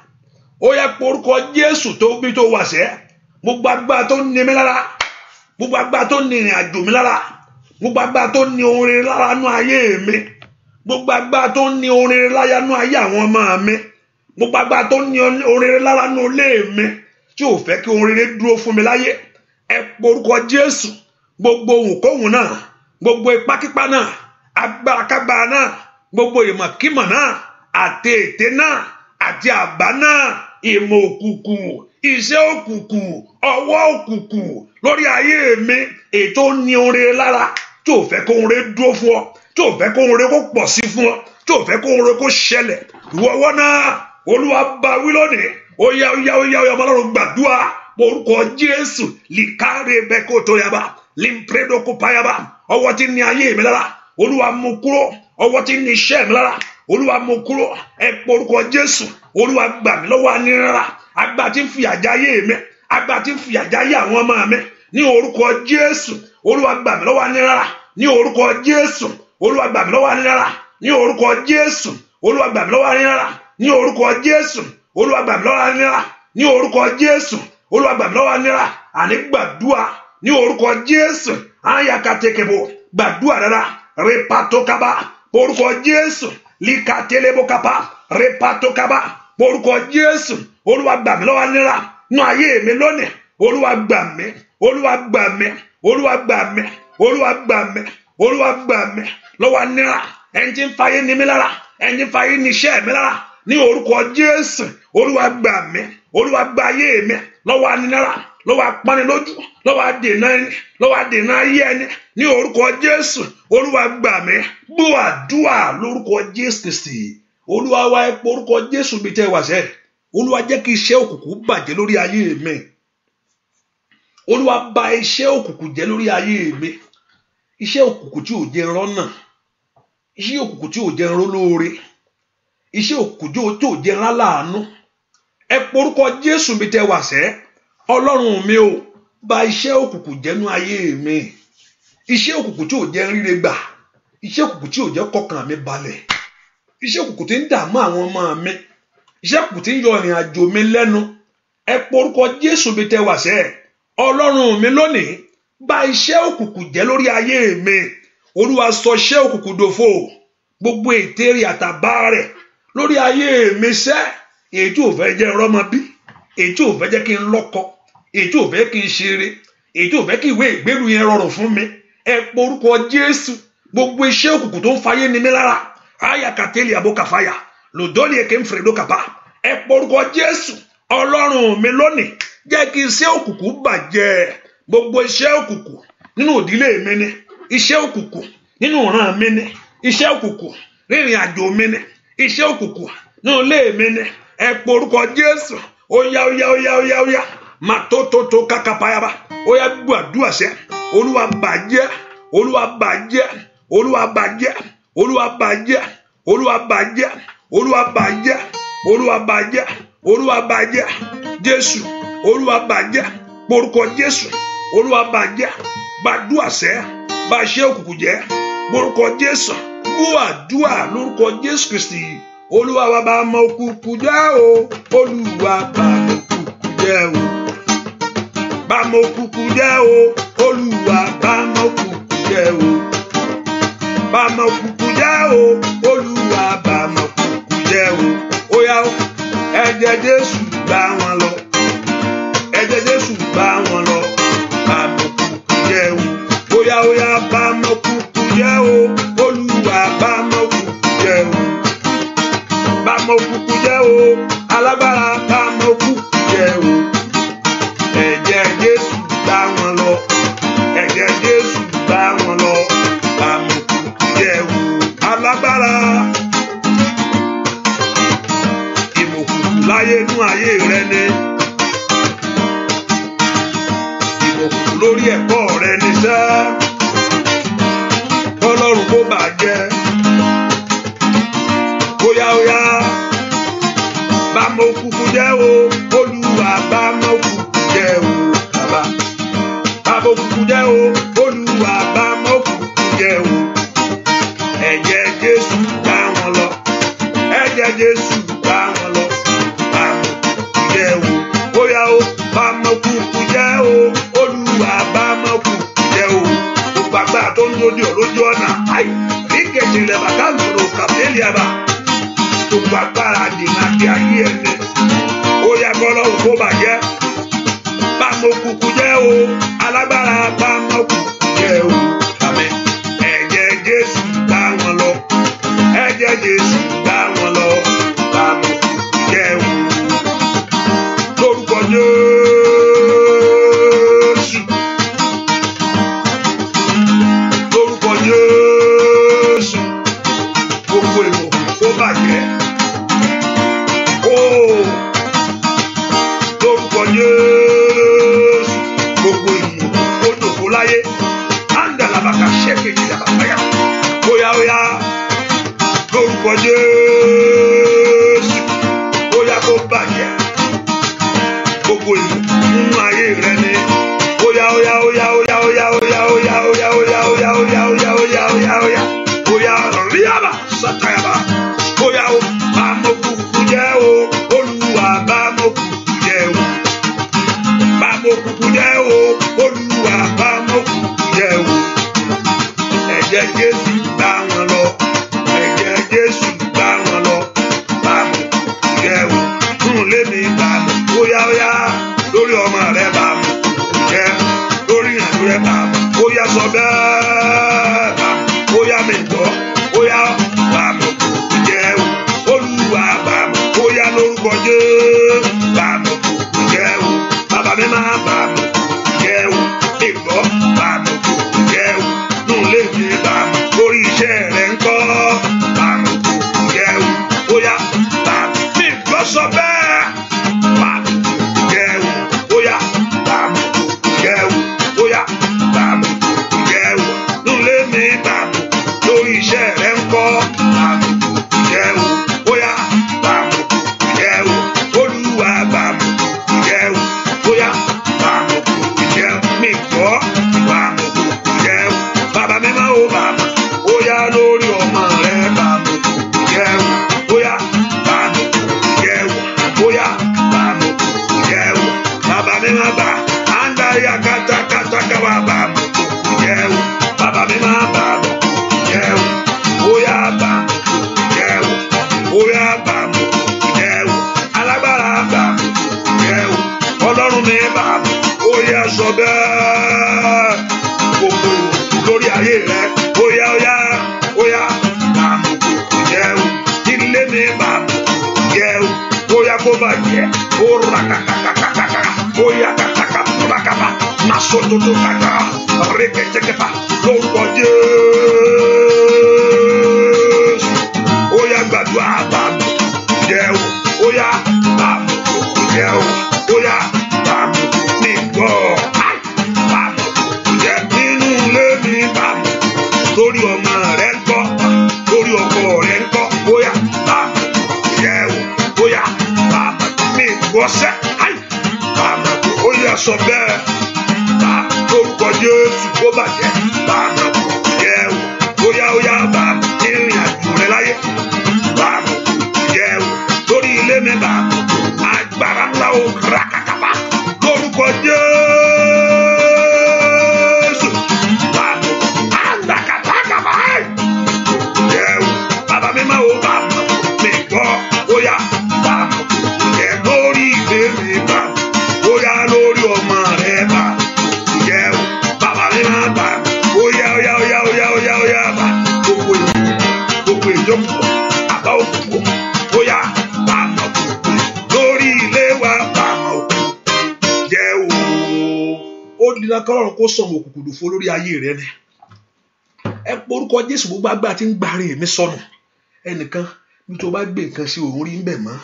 ó yẹ porúkọ Jésù tó bí tó wà sẹ́ gbogbo agbára tó ní mi lára gbogbo agbára tó ní ìrìn àjò mi lára gbogbo agbára tó ní ohun rere lára nú ayé mi gbogbo agbára tó ní ohun rere lára nú ayé àwọn ọmọ mi gbogbo agbára tó ní ohun rere lára nú ilé mi tí ò fẹ́ kí ohun rere dúró fún mi láyé ẹ porúkọ Jésù gbogbo ohunkóhun náà gbogbo ipákípá náà agbárakágbára náà gbogbo ìmọ̀kímọ̀ náà àti ète náà àti àbá náà ìmọ̀ òkùnkùn iṣẹ́ òkùnkùn ọwọ́ òkùnkùn lórí ayé mi ètò ní ohun rere lára tí ò fẹ́ kó ohun rere dúró fún ọ tí ò fẹ́ kó ohun rere kó pọ̀ sí fún ọ tí ò fẹ́ kó ohun rere kó ṣẹlẹ̀ ìwọ ọwọ́ náà olúwa bá wí lónìí ó yá ọmọ ọlọ́run gbàdúrà orúkọ Jésù lìkárè bẹ́ẹ̀ kó tó yaba limpredo kó payaba ọwọ́ tí ní ayé mi lára olúwa mú kúrò ọwọ́ tí ní iṣẹ́ mi lára olúwa mú kúrò ẹ porúkọ Jésù olúwa gbà mí lọ́wọ́ anínilára agbára tí ń fi àjáyé mi, agbára tí ń fi àjáyé àwọn ọmọ mi, ní orúkọ Jésù, Olúwa gbà mí lọ́wọ́ anílára, ní orúkọ Jésù, Olúwa gbà mí lọ́wọ́ anílára, ní orúkọ Jésù, Olúwa gbà mí lọ́wọ́ anílára, ní orúkọ Jésù, Olúwa gbà mí lọ́wọ́ anílára, ní orúkọ Jésù, Olúwa gbà mí lọ́wọ́ anílára. Àní gbàdúrà ní orúkọ Jésù, ayakatekebo, gbàdúrà dára, repatokaba, orúkọ Jésù, likatelebokapa, repatokaba, orúkọ Jésù, Olúwa gbà mí lọ́wọ́ anílára nínú ayé mi lónìí. Olúwa gbà mí, Olúwa gbà mí, Olúwa gbà mí, Olúwa gbà mí, Olúwa gbà mí lọ́wọ́ anílára. Ẹni tí ń fayé ni mí lára, ẹni tí ń fayé ni iṣẹ́ mi lára, ní orúkọ Jésù, Olúwa gbà mí, Olúwa gbà ayé mi lọ́wọ́ anílára, lọ́wọ́ apanilójú, lọ́wọ́ adènà ẹni, lọ́wọ́ adènà ayé ẹni, ní orúkọ Jésù, Olúwa gbà mí. Gbọ́ àdúrà lórúkọ Jésù Kristi. Olúwa wá ẹ pé orúkọ Jésù bí tẹ́ wá sẹ́. Olúwa jẹ́ kí iṣẹ́ òkùnkùn bàjẹ́ lórí ayé mi. Olúwa bà iṣẹ́ òkùnkùn jẹ́ lórí ayé mi. Iṣẹ́ òkùnkùn tí ò jẹ́ rọ́nà, iṣẹ́ òkùnkùn tí ò jẹ́ rólóore, iṣẹ́ òkùnkùn tí ò jẹ́ láàánú. Ẹ pé orúkọ Jésù bí tẹ́ wá sẹ́. Ọlọ́run mi ò bà iṣẹ́ òkùnkùn jẹ́ nú ayé mi. Iṣẹ́ òkùnkùn tí ò jẹ́ ríre gbà, iṣẹ́ òkùnkùn tí ò jẹ́ kọkàn mi balẹ̀, iṣẹ́ òkùnkùn tí ń dààmú àwọn ọmọ mi, iṣẹ́ òkùnkùn tí ń yọ ìrìn àjò mi lẹ́nu. Ẹ pé orúkọ Jésù bí tẹ́ wá sẹ́. Ọlọ́run mi lónìí bà iṣẹ́ òkùnkùn jẹ́ lórí ayé mi. Olúwa sọ iṣẹ́ òkùnkùn dòfo, gbogbo ète rẹ̀ àtàbá rẹ̀ lórí ayé mi sẹ́. Èyí tí ò fẹ́ jẹ́ rọ́mọ bí, èyí tí ò fẹ́ jẹ́ kí n lọ́kọ, èyí tí ò fẹ́ kí n ṣeré, èyí tí ò fẹ́ kí ìwé ìgbélú yẹn rọrùn fún mi. Ẹ pé orúkọ Jésù, gbogbo iṣẹ́ òkùnkùn tó ń fayé ni mí lára, ayakateli abokafaya lòdọ́lì èké ń fèrèdó kàpá. Ẹ pé orúkọ Jésù, Ọlọ́run mi lónìí jẹ́ kí iṣẹ́ òkùnkùn bàjẹ́. Gbogbo iṣẹ́ òkùnkùn nínú ìdílé mi ni, iṣẹ́ òkùnkùn nínú ìran mi ni, iṣẹ́ òkùnkùn rìnrìn àjò mi ni, iṣẹ́ òkùnkùn nínú ilé mi ni. Ẹ pé orúkọ Jésù, óyá óyá óyá óyá óyá, màtótótó kákápáyàbá, óyá gbàdúrà sẹ́. Olúwa bàjẹ́, Olúwa bàjẹ́, Olúwa bàjẹ́, Olúwa bàjẹ́, Olúwa bàjẹ́, Olúwa bàjẹ́, Olúwa bàjẹ́, Olúwa bàjẹ́. Jésù, Olúwa bàjẹ́, porúkọ Jésù, Olúwa bàjẹ́. Gbàdúrà sẹ́, bà iṣẹ́ òkùnkùn jẹ́, porúkọ Jésù. Gbọ́ àdúrà lórúkọ Jésù Kristi. Olúwa wa bá mọ òkùnkùn jẹ́ o, Olúwa bá mọ òkùnkùn jẹ́ o, bá mọ òkùnkùn jẹ́ o, Olúwa bá mọ òkùnkùn jẹ́ o, bá mọ òkùnkùn jẹ́ o, Olúwa bá mọ òkùnkùn jẹ́ o. Óyá o, ẹ̀jẹ̀ Jésù gbà wọ́n lọ, ẹ̀jẹ̀ Jésù gbà wọ́n lọ, bá mọ òkùnkùn jẹ́ o. Óyá óyá, bá mọ òkùnkùn jẹ́ o, Olúwa bá mọ òkùnkùn jẹ́ o, bá mọ òkùnkùn jẹ́ o, alágbára bá mọ òkùnkùn jẹ́ o. Ẹ̀jẹ̀ Jésù gbà wọ́n lọ, ẹ̀jẹ̀ Jésù gbà wọ́n lọ, bá mọ òkùnkùn jẹ́ o. Alágbára ìmọ̀kùnkùn láyé nú ayé rẹ ni, ìmọ̀kùnkùn lórí ẹ̀kọ́ rẹ ni sẹ́. Ọlọ́run kó bàjẹ́. Óyá óyá, bá mọ òkùnkùn jẹ́ o, Olúwa bá mọ òkùnkùn jẹ́ o. Bàbá, bá mọ òkùnkùn jẹ́ o, Olúwa bá mọ òkùnkùn jẹ́ o. Ẹ̀jẹ̀ Jésù gbà wọ́n lọ, ẹ̀jẹ̀ Jésù gbà wọ́n lọ, bá mọ òkùnkùn jẹ́ o. Óyá o, bá mọ òkùnkùn jẹ́ o, Olúwa bá mọ òkùnkùn jẹ́ o. Gbogbo agbára tó ń lórí ọ̀lójú ọ̀nà, àì ní kejì ilẹ̀ bàtà ń sọ̀rọ̀ kàfẹ́lì àbá. Gbogbo agbára dènà bí ayé ẹni, ó yá kọ́lọ́run kó bàjẹ́. Bá mọ òkùnkùn jẹ́ o, alágbára bá mọ òkùnkùn jẹ́ o. Àmín. Ẹ̀jẹ̀ Jésù gbà wọ́n lọ, ẹ̀jẹ̀ Jésù gbà wọ́n lọ, bá mọ òkùnkùn jẹ́ o. Lórúkọ Jésù, lórúkọ Jésù, gbogbo èèmọ̀ kó bàjẹ́. Lórúkọ Jésù, gbogbo ìmọ̀ ó dòfó láyé. Andalabaka ṣẹ́kẹ̀jì làbàbáyà. Óyá óyá, lórúkọ Jésù, óyá kó bàjẹ́. lórúkọ Jésù bá mi kò jẹ́ o bàbá mi máa bá mi kò jẹ́ o ìgbọ́ bá mi kò jẹ́ o nù lè mi bá mi lórí iṣẹ́ rẹ̀ ń kọ́ bá mi kò jẹ́ o bóyá bá mi gbọ́ sọ bẹ́ẹ̀ bá mi kò jẹ́ o bóyá bá mi kò jẹ́ o bóyá bá mi kò jẹ́ o nù lè mi bá mi lórí iṣẹ́ rẹ̀ ń kọ́ bá mi kò jẹ́ o bóyá bá mi kò jẹ́ o Olúwa bá mi kò jẹ́ o bóyá bá mi kò jẹ́ o mi gbọ́ bá mi kò jẹ́ o bàbá mi máa ó bá mi bóyá lórí ọmọ rẹ̀ bá mi kò jẹ́ o bóyá bá mi kò jẹ́ o bóyá bá mi kò jẹ́ o bàbá mi máa bá àndáyà kátàkátà bá mi kò jẹ́ o bàbá mi máa bá mi kò jẹ́ o bóyá bá mi kò jẹ́ o bóyá bá mi kò jẹ́ o alágbára bá mi kò jẹ́ o ọlọ́run mi bá mi bóyá sọ bẹ́ẹ̀ gbogbo lórí ayé rẹ bóyá bóyá bá mi kò jẹ́ o ilé mi bá mi kò jẹ́ o bóyá kó bàjẹ́ ó ra kàkàkàkàkà bóyá kàkàkà rákàbà má sọ́tòtò kàkà rékẹ́tẹ́kẹ́fà lórúkọ Jésù bóyá gbàdúrà bá mi kò jẹ́ o bóyá bá mi kò jẹ́ o bóyá bá mi ní gbọ́ bá mi kò jẹ́ nínú ilé mi bá mi lórí ọmọ rẹ̀ ń kọ́ lórí ọkọ rẹ̀ ń kọ́ bóyá bá mi kò jẹ́ o bóyá bá mi ní gbọ́ sẹ́ bá mi kò yẹ sọ bẹ́ẹ̀ bá lórúkọ Jésù kó bàjẹ́ bá mi kò jẹ́ o bóyá bá mi ní ìrìn àjò rẹ̀ láyé bá mi kò jẹ́ o lórí ilé mi bá agbára ńlá o rákàkàbà lórúkọ Jésù bá mi àgbàkàtàkàbà jẹ́ o bàbá mi máa ó bá mi gbọ́ bóyá bá mi kò jẹ́ lórí ilé mi bá bóyá lórí ọmọ rẹ̀ bá jẹ́ o bàbá mi máa bá bóyá bá gbogbo ìjókòó àbá òkùnkùn bóyá bá mi lórí ilé wa bá mi jẹ́ o. Ó dira kọ́lọ́run kó sọ̀rọ̀ òkùnkùn dòfo lórí ayé rẹ ni ẹ porúkọ Jésù gbogbo agbára tí ń gbáre mi sọnù ẹnìkan bí tó bá gbé nǹkan sí òun rí ń bẹ̀ mọ́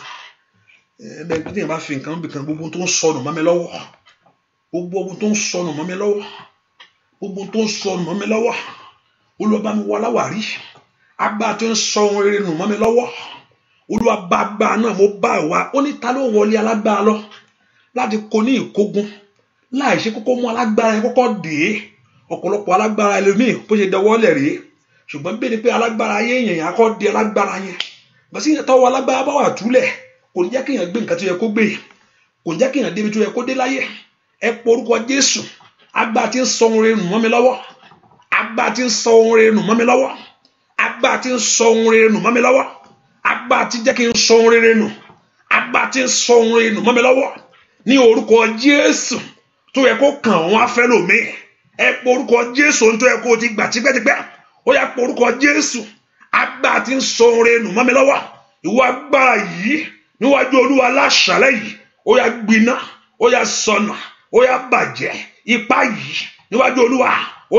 bẹ́ẹ̀ tí èèyàn bá fi nǹkan bìkan gbogbo tó ń sọnù mọ́ mi lọ́wọ́ gbogbo tó ń sọnù mọ́ mi lọ́wọ́ gbogbo tó ń sọnù mọ́ mi lọ́wọ́ Olúwa bá mi wọ aláwárí agbára tó ń sọ ohun rere nù mọ́ mi lọ́wọ́ Olúwa bá agbára náà mo bá wa ó ní ta ló wọlé alágbára lọ láti kó ní ìkógun láì ṣe kókó mú alágbára yẹn kọ́kọ́ dé ọ̀pọ̀lọpọ̀ alágbára ẹlòmíì bó ṣe dọwọ́ lẹ̀ rèé ṣùgbọ́n bẹ́ẹ̀ ni pé alágbára ayé èèyàn yẹn akọ́ di alágbára yẹn gbèsè yẹn tọ́wọ́ alágbára bá wà túlẹ̀ kò ní jẹ́ kéèyàn gbé nǹkan tó yẹ kó gbé kò ní jẹ́ kéèyàn débi tó yẹ kó dé láyé ẹ porúkọ Jésù agbára tí ń sọ ohun rere nù mọ́ mi lọ́wọ́ agbára tí ń sọ ohun rere nù mọ́ mi lọ́wọ́ agbára tí ń sọ ohun rere nù mọ́ mi lọ́wọ́ agbára tí jẹ́ kí n sọ ohun rere nù agbára tí ń sọ ohun rere nù mọ́ mi lọ́wọ́ ní orúkọ Jésù tó yẹ kó kàn wọ́n afẹ́ lòmí ẹ porúkọ Jésù tó yẹ kó ti gbà tipẹ́tipẹ́ ó yẹ porúkọ Jésù agbára tí ń sọ ohun rere nù mọ́ mi lọ́wọ́ ìwọ agbára yìí níwájú Olúwa láṣálẹ́ yìí ó yá gbiná ó yá sọnà ó yá bàjẹ́ ipá yìí níwájú Olúwa ó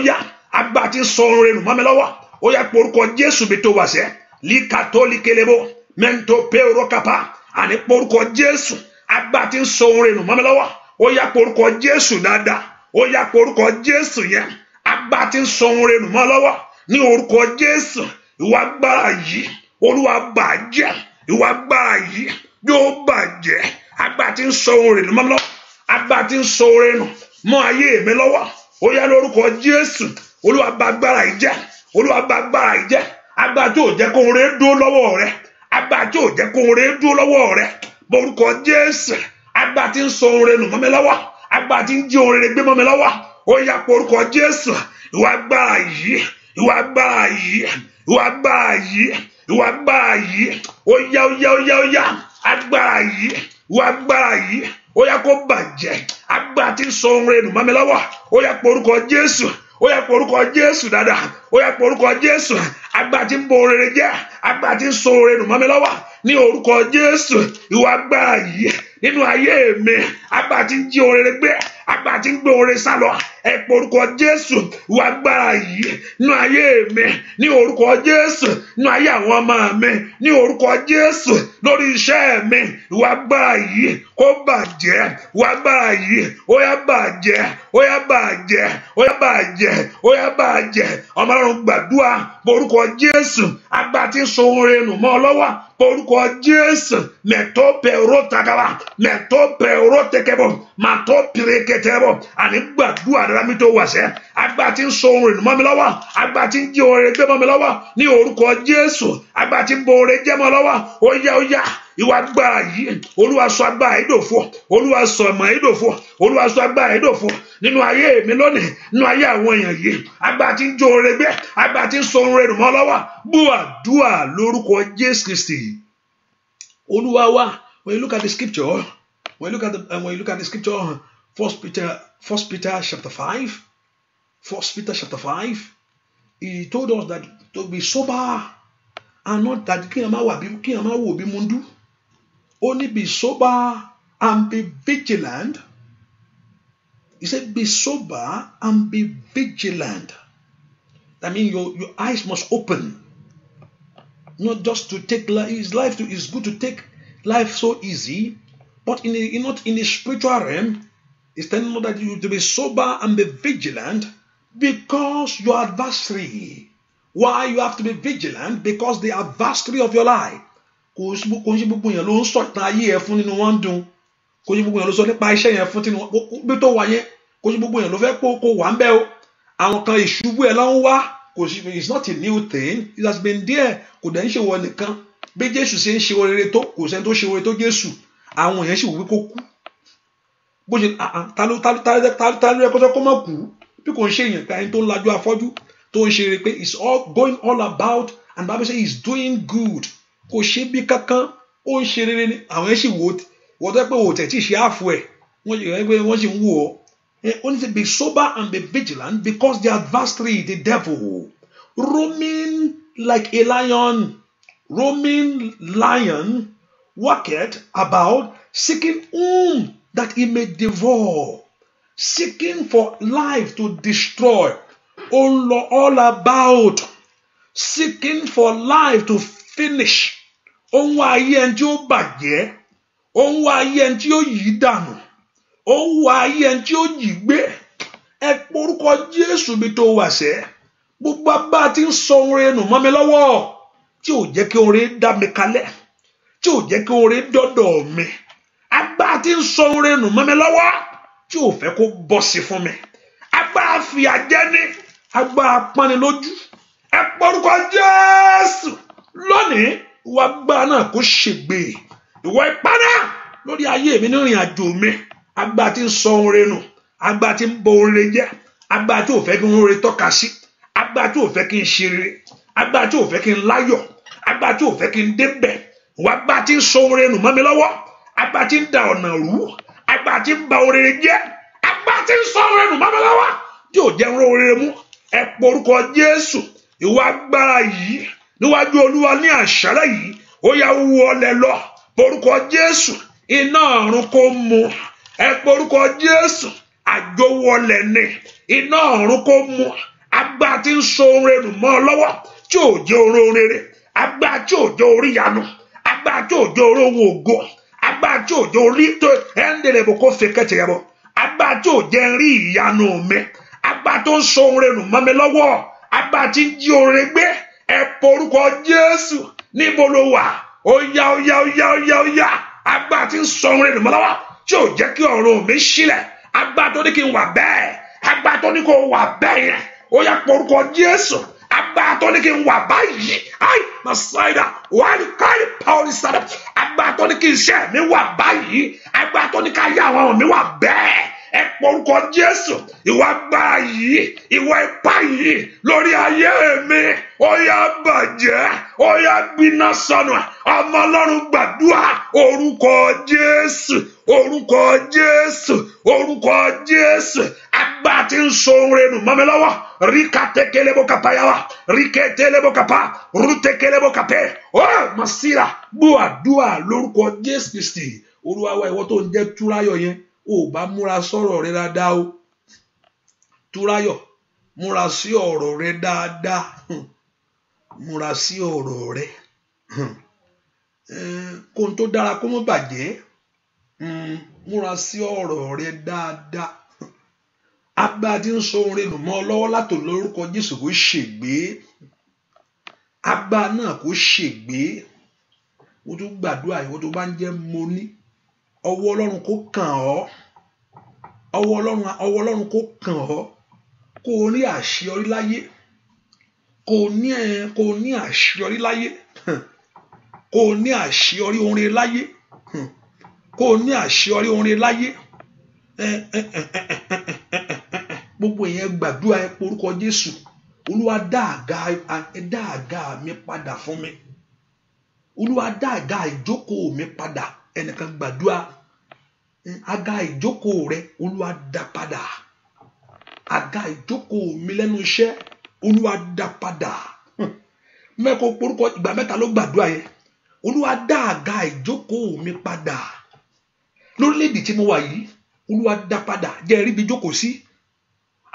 yá agbára tí ń sọ ohun rere nù mọ́ mi lọ́wọ́ ó yá porúkọ Jésù bí tó wà sẹ́ líkàtólíkelebo mẹ́ńtò pẹ́ẹ́rọ́kápá àní porúkọ Jésù agbára tí ń sọ ohun rere nù mọ́ mi lọ́wọ́ ó yá porúkọ Jésù dáadáa ó yá porúkọ Jésù yẹn agbára tí ń sọ ohun rere nù mọ́ lọ́wọ́ ní orúkọ Jésù ìwà agbára yìí Olúwa bàjẹ́ ìwà agbára yìí yóò bàjẹ́ agbára tí ń sọ ohun rere nù mọ́ lọ́wọ́ agbára tí ń sọ ohun rere nù mọ́ ayé mi lọ́wọ́ ó yá lórúkọ Jésù Olúwa bà agbára yìí jẹ́ Olúwa bà agbára yìí jẹ́ agbára tí ò jẹ́ kó ohun rere dúró lọ́wọ́ rẹ agbára tí ò jẹ́ kó ohun rere dúró lọ́wọ́ rẹ borúkọ Jésù agbára tí ń sọ ohun rere nù mọ́ mi lọ́wọ́ agbára tí ń jí ohun rere gbé mọ́ mi lọ́wọ́ ó yá porúkọ Jésù ìwà agbára yìí ìwà agbára yìí ìwà agbára yìí ìwà agbára yìí ó yá agbára yìí ìwà agbára yìí ó yá kó bàjẹ́ agbára tí ń sọ ohun rere nù mọ́ mi lọ́wọ́ ó yá porúkọ Jésù ó yá pé orúkọ Jésù dáadáa, ó yá pé orúkọ Jésù. Agbára tí ń bo rere jẹ́, agbára tí ń so rere nù mọ́ mi lọ́wọ́ ní orúkọ Jésù. Ìwọ agbára yìí nínú ayé mi, agbára tí ń jí orere gbé, agbára tí ń gbé orere sálọ, ẹ pé orúkọ Jésù. Ìwọ agbára yìí nínú ayé mi, ní orúkọ Jésù, nínú ayé àwọn ọmọ mi, ní orúkọ Jésù, lórí iṣẹ́ mi, ìwọ agbára yìí kó bàjẹ́, ìwọ agbára yìí ó yá bàjẹ́, ó yá bàjẹ́, ó yá bàjẹ́, ó yá bàjẹ́. Ọmọ Ọlọ́run gbàdúrà orúkọ Jésù. Agbára tí ń so ohun rere nù mọ́ ọ lọ́wọ́ orúkọ Jésù. Mẹ̀tọ́ pẹ̀rọ tagawa, mẹ̀tọ́ pẹ̀rọ tẹkẹbọ̀, màtọ́ pìrẹkẹtẹbọ̀. Àní gbàdúrà dára mi tó wàṣẹ. Agbára tí ń so ohun rere nù mọ́ mi lọ́wọ́, agbára tí ń jí ohun rere gbé mọ́ mi lọ́wọ́ ní orúkọ Jésù. Agbára tí ń bo ohun rere jẹ́ mọ́ lọ́wọ́, ó yá ó yá. Ìwọ agbára yìí, Olúwa sọ agbára yìí dòfo, Olúwa sọ ìmọ̀ yìí dòfo, Olúwa sọ agbára yìí dòfo nínú ayé mi lónìí, nínú ayé àwọn èèyàn yìí. Agbára tí ń jó ore gbé, agbára tí ń so ohun rere mọ́ lọ́wọ́, gbọ́ àdúrà lórúkọ Jésù Kristi Olúwa wa. When you look at the scripture, when you look at the scripture, 1 Peter chapter 5, 1 Peter chapter 5, he told us that to be sober and not that mundu. Only be sober and be vigilant. He said, be sober and be vigilant. That means your eyes must open. Not just to take life. It's good to take life so easy, but not in the spiritual realm. It's telling you that you to be sober and be vigilant because your adversary. Why you have to be vigilant? Because the adversary of your life. Kò sí gbogbo yẹn ló ń sọ ìtàn ayé ẹ fún nínú wọn dùn. Kò sí gbogbo yẹn ló sọ nípa iṣẹ́ yẹn fún tínú bí tó wà yẹn. Kò sí gbogbo yẹn ló fẹ́ kó wà ń bẹ́ o. Àwọn kan ìṣubú ẹ̀ ló ń wá. It's not a new thing. It has been there. Kò dẹ̀ ń ṣe wọ nìkan. Bí Jésù ṣe ń ṣe oore tó, kò sẹ́ni tó ṣe oore tó Jésù. Àwọn èèyàn sì wí kó kú. Bó ṣe ta ló yẹ kó má kú. Bí kò ń ṣe èèyàn kan tó ń lajú afọ́jú tó ń ṣe rere pé it's all going all about and Bible says he's doing good. Kò ṣe bí kankan ó ń ṣe rere ni àwọn sì wò wọ́n tó pé wò tẹ̀ tí ṣe àfọ̀ ẹ̀ wọ́n sì ń wò ọ́. Only say be sober and be vigilant because the adversary, the devil, roaming like a lion, walketh about, seeking whom that he may devour, seeking for life to destroy. All about, seeking for life to finish. Ó ń wá ayé ẹni tí ó bàjẹ́, ó ń wá ayé ẹni tí ó yí dànù, ó ń wá ayé ẹni tí ó yí gbé. Ẹ porúkọ Jésù bí tó wà sẹ́. Gbogbo agbára tí ń sọ ohun rere nù mọ́ mi lọ́wọ́, tí ò jẹ́ kí ohun rere dá mi kalẹ̀, tí ò jẹ́ kí ohun rere dọ́dọ̀ mi. Agbára tí ń sọ ohun rere nù mọ́ mi lọ́wọ́, tí ò fẹ́ kó bọ́ sí fún mi. Agbára fìyà jẹ ni, agbára pọ́nni lójú. Ẹ porúkọ Jésù lónìí. Ìwọ agbára náà kó ṣègbè. Ìwọ ipá náà lórí ayé mi ní ìrìn àjò mi. Agbára tí ń sọ ohun rere nù, agbára tí ń bo ohun rere jẹ́, agbára tí ò fẹ́ kí ohun rere tọ́ka sí, agbára tí ò fẹ́ kí n ṣe rere, agbára tí ò fẹ́ kí n láyọ̀, agbára tí ò fẹ́ kí n débẹ̀. Ìwọ agbára tí ń sọ ohun rere nù mọ́ mi lọ́wọ́, agbára tí ń da ọ̀nà rú, agbára tí ń ba ohun rere jẹ́, agbára tí ń sọ ohun rere nù mọ́ mi lọ́wọ́, tí ò jẹ́ ń ró ohun rere mú. Ẹ porúkọ Jésù. Ìwọ agbára yìí níwájú Olúwa ní àṣálẹ́ yìí, ó yá wọlé lọ. Porúkọ Jésù. Iná ọ̀run kó mu. Ẹ porúkọ Jésù. Àjọwọlẹ̀ ni. Iná ọ̀run kó mu. Agbára tí ń so ohun rere nù mọ́ ọ lọ́wọ́, tí ò jẹ́ ohun rere. Agbára tí ò jẹ́ orí yanu. Agbára tí ò jẹ́ orí ohun ògo. Agbára tí ò jẹ́ orí tó ẹ̀ńdẹ̀lẹ̀ bò kó fi kẹ́tẹ̀ yẹn bọ̀. Agbára tí ò jẹ́ rí ìyanu mi. Agbára tó ń so ohun rere nù mọ́ mi lọ́wọ́. Agbára tí ń jí ohun rere gbé. Ẹ porúkọ Jésù. Níbo ló wà? Ó yá. Agbára tí ń sọ ohun rere nù mọ́ lọ́wọ́, tí ò jẹ́ kí ọ̀run mi sílẹ̀. Agbára tó ní kí n wà bẹ́ẹ̀. Agbára tó ní kó wà bẹ́ẹ̀ yẹn. Ó yá porúkọ Jésù. Agbára tó ní kí n wà báyìí. Ai, Masaida, wàá kárí Paul Sada. Agbára tó ní kí iṣẹ́ mi wà báyìí. Agbára tó ní ká yá àwọn ọmọ mi wà bẹ́ẹ̀. Ẹ porúkọ Jésù. Ìwọ agbára yìí, ìwọ ipá yìí lórí ayé mi. Ó yá bàjẹ́, ó yá gbiná sọnù. Ọmọ Ọlọ́run gbàdúrà. Orúkọ Jésù, orúkọ Jésù, orúkọ Jésù. Agbára tí ń so ohun rẹ̀ nù mọ́ mi lọ́wọ́. Rikatekelebo kapayawa. Riketelebo kapa. Rutekelebo kape. Oh, Masira. Gbàdúrà lórúkọ Jésù Kristi. Olúwa wa, ìwọ tó ń jẹ́ Túráyọ̀ yẹn, ó bá múra sọ̀rọ̀ rẹ dáadáa o. Túráyọ̀, múra sí ọ̀rọ̀ rẹ dáadáa. Múra sí ọ̀rọ̀ rẹ. Kó n tó dára kó má bàjẹ́. Múra sí ọ̀rọ̀ rẹ dáadáa. Agbára tí ń so ohun rẹ̀ nù mọ́ ọ lọ́wọ́ látò lórúkọ Jésù kó ṣègbé. Agbára náà kó ṣègbé. Mo tún gbàdúrà ìwọ tó bá ń jẹ́ mo ní. Ọwọ́ Ọlọ́run kó kàn ọ́. Ọwọ́ Ọlọ́run kó kàn ọ́. Kó o ní àṣeyọrí láyé. Kó o ní àṣeyọrí láyé. Kó o ní àṣeyọrí ohun rere láyé. Kó o ní àṣeyọrí ohun rere láyé. Gbogbo èèyàn gbàdúrà ẹ porúkọ Jésù. Olúwa dá àga mi padà fún mi. Olúwa dá àga ìjókòó mi padà. Ẹnìkan gbàdúrà. Àga ìjókòó rẹ Olúwa dá padà. Àga ìjókòó mi lẹ́nu iṣẹ́ Olúwa dá padà. Mẹ́kọ̀ọ́ porúkọ ìgbà mẹ́ta ló gbàdúrà yẹn. Olúwa dá àga ìjókòó mi padà. Lórílẹ̀-èdè tí mo wà yìí, Olúwa dá padà. Jẹ́ rí bí jókòó sí.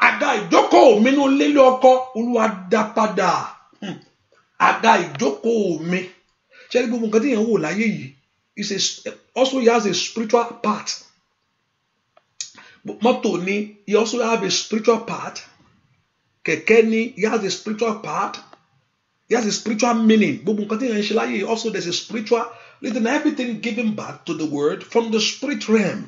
Àga ìjókòó mi nínú ilé ọkọ Olúwa dá padà. Àga ìjókòó mi. Ṣé rí gbogbo nǹkan tí èèyàn wò láyé yìí? Also he has a spiritual part. Mọ́tò ni, he also have a spiritual part. Kẹ̀kẹ́ ni, he has a spiritual part. He has a spiritual meaning. Gbogbo nǹkan tí èèyàn ń ṣe láyé yìí, also there's a spiritual. Listen, everything given back to the word from the spirit realm.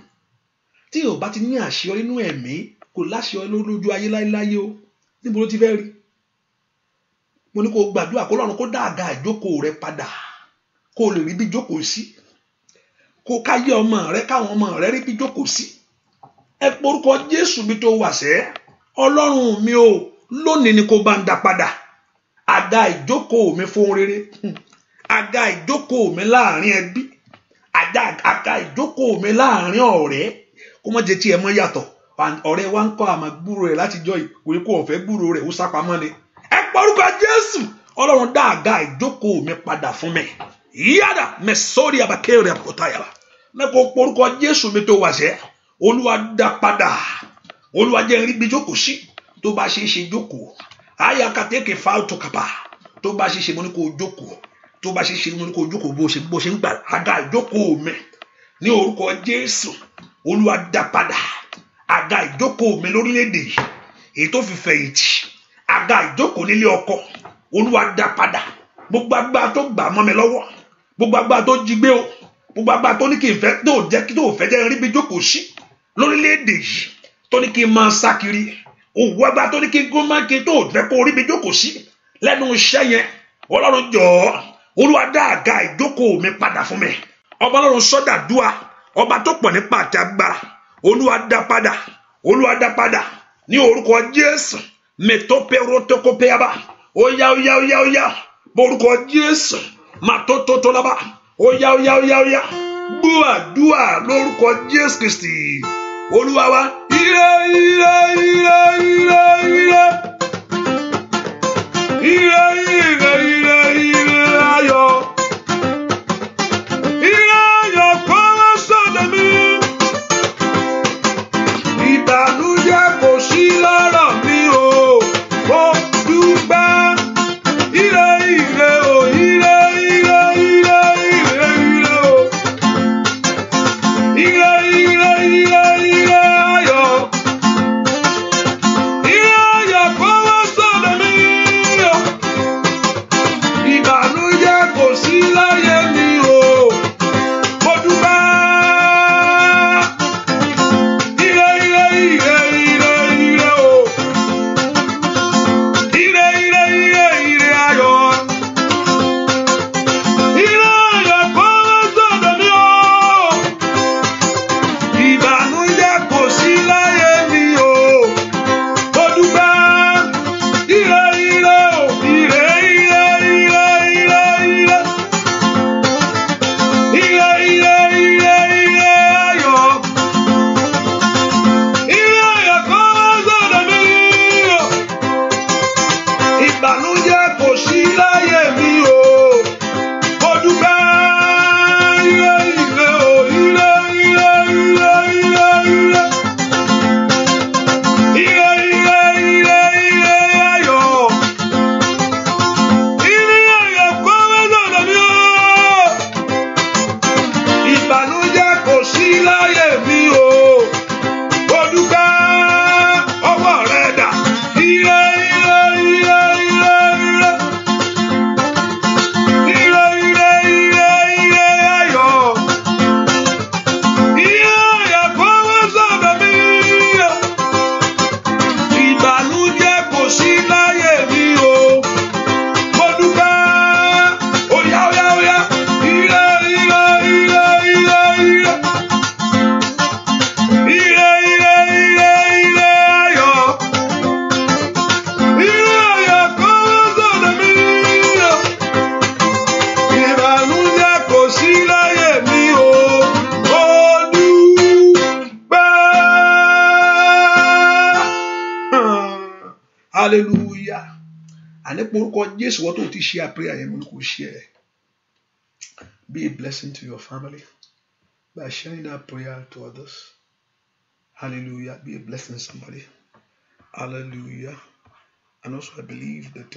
Tí o bá ti ní àṣeyọrí nínú ẹ̀mí, kò láṣeyọrí lójú ayé láyé o. Níbo ló ti fẹ́ rí? Mo ní kó gbàdúrà kó lọ́run kó dá àga ìjókòó rẹ padà. Kó lè rí bí jókòó sí. Kó káyé ọmọ rẹ káwọn ọmọ rẹ rí bí jókòó sí. Ẹ porúkọ Jésù bí tó wà sẹ́. Ọlọ́run mi o, lónìí ni kó bá ń dá padà. Àga ìjókòó mi fún rere. Àga ìjókòó mi láàrin ẹbí. Àga ìjókòó mi láàrin ọ̀rẹ́. Kó má jẹ́ tí ẹ mọ́ yàtọ̀. Ọ̀rẹ́ wa ń kọ́ àmọ́ gbúrò rẹ̀ láti jọ ìwé kó ọ̀fẹ́ gbúrò rẹ̀ ó sápamọ́ ni. Ẹ porúkọ Jésù. Ọlọ́run dá àga ìjókòó mi padà fún mi. Yàdà mẹ́sọ́rí abakẹ́rẹ́ àpótáyàrá. Mẹ́kọ̀ọ́ porúkọ Jésù mi tó wà sẹ́. Olúwa dá padà. Olúwa jẹ́ rí bí jókòó sí. Tó bá ṣe é ṣe jókòó. Àyà kàtẹ́kẹ̀ fáwọ́tò kàpá. Tó bá ṣe é ṣe mo ní kó jókòó. Tó bá ṣe é ṣe mo ní kó jókòó bó ṣe ń gbà. Àga ìjókòó mi ní orúkọ Jésù. Olúwa dá padà. Àga ìjókòó mi lórílẹ̀-èdè yìí. Èyí tó fi fẹ̀yìntì. Àga ìjókòó nílé ọkọ. Olúwa dá padà. Gbogbo agbára tó gbà mọ́ mi lọ́wọ́. Gbogbo agbára tó jí gbé o. Gbogbo agbára tó ní kí n fẹ́ tó fẹ́ jẹ́ rí bí jókòó sí. Lórílẹ̀-èdè yìí. Tó ní kí n máa sá kiri. Òwú agbára tó ní kí n gún máa kí n tó fẹ́ kó rí bí jókòó sí. Lẹ́nu iṣẹ́ yẹn. Ọlọ́run jọ̀ọ́. Olúwa dá àga ìjókòó mi padà fún mi. Ọba Ọlọ́run sọ́dà dúà. Ọba tó pọ̀ nípa àti agbára. Olúwa dá padà. Olúwa dá padà. Ní orúkọ Jésù. Mẹ́tọ́pẹ́rọ́tọ́kọ́pẹ́yàbá. Óyá. Borúkọ Jésù. Màtótótólábá. Óyá. Dúà lórúkọ Jésù Kristi. Olúwa wa. Ire. Ayọ̀. Ire ayọ̀ kó wá sọ́dọ̀ mi. Ìbànújẹ́ kò sí lọ́rọ̀ mi o. Mo dúpẹ́. Ire o. Ire o. Ire ayọ̀. Ire ayọ̀ kó wá sọ́dọ̀ mi o. Hallelujah. And if Jesus what to share prayer, you will share. Be a blessing to your family by sharing that prayer to others. Hallelujah. Be a blessing to somebody. Hallelujah. And also I believe that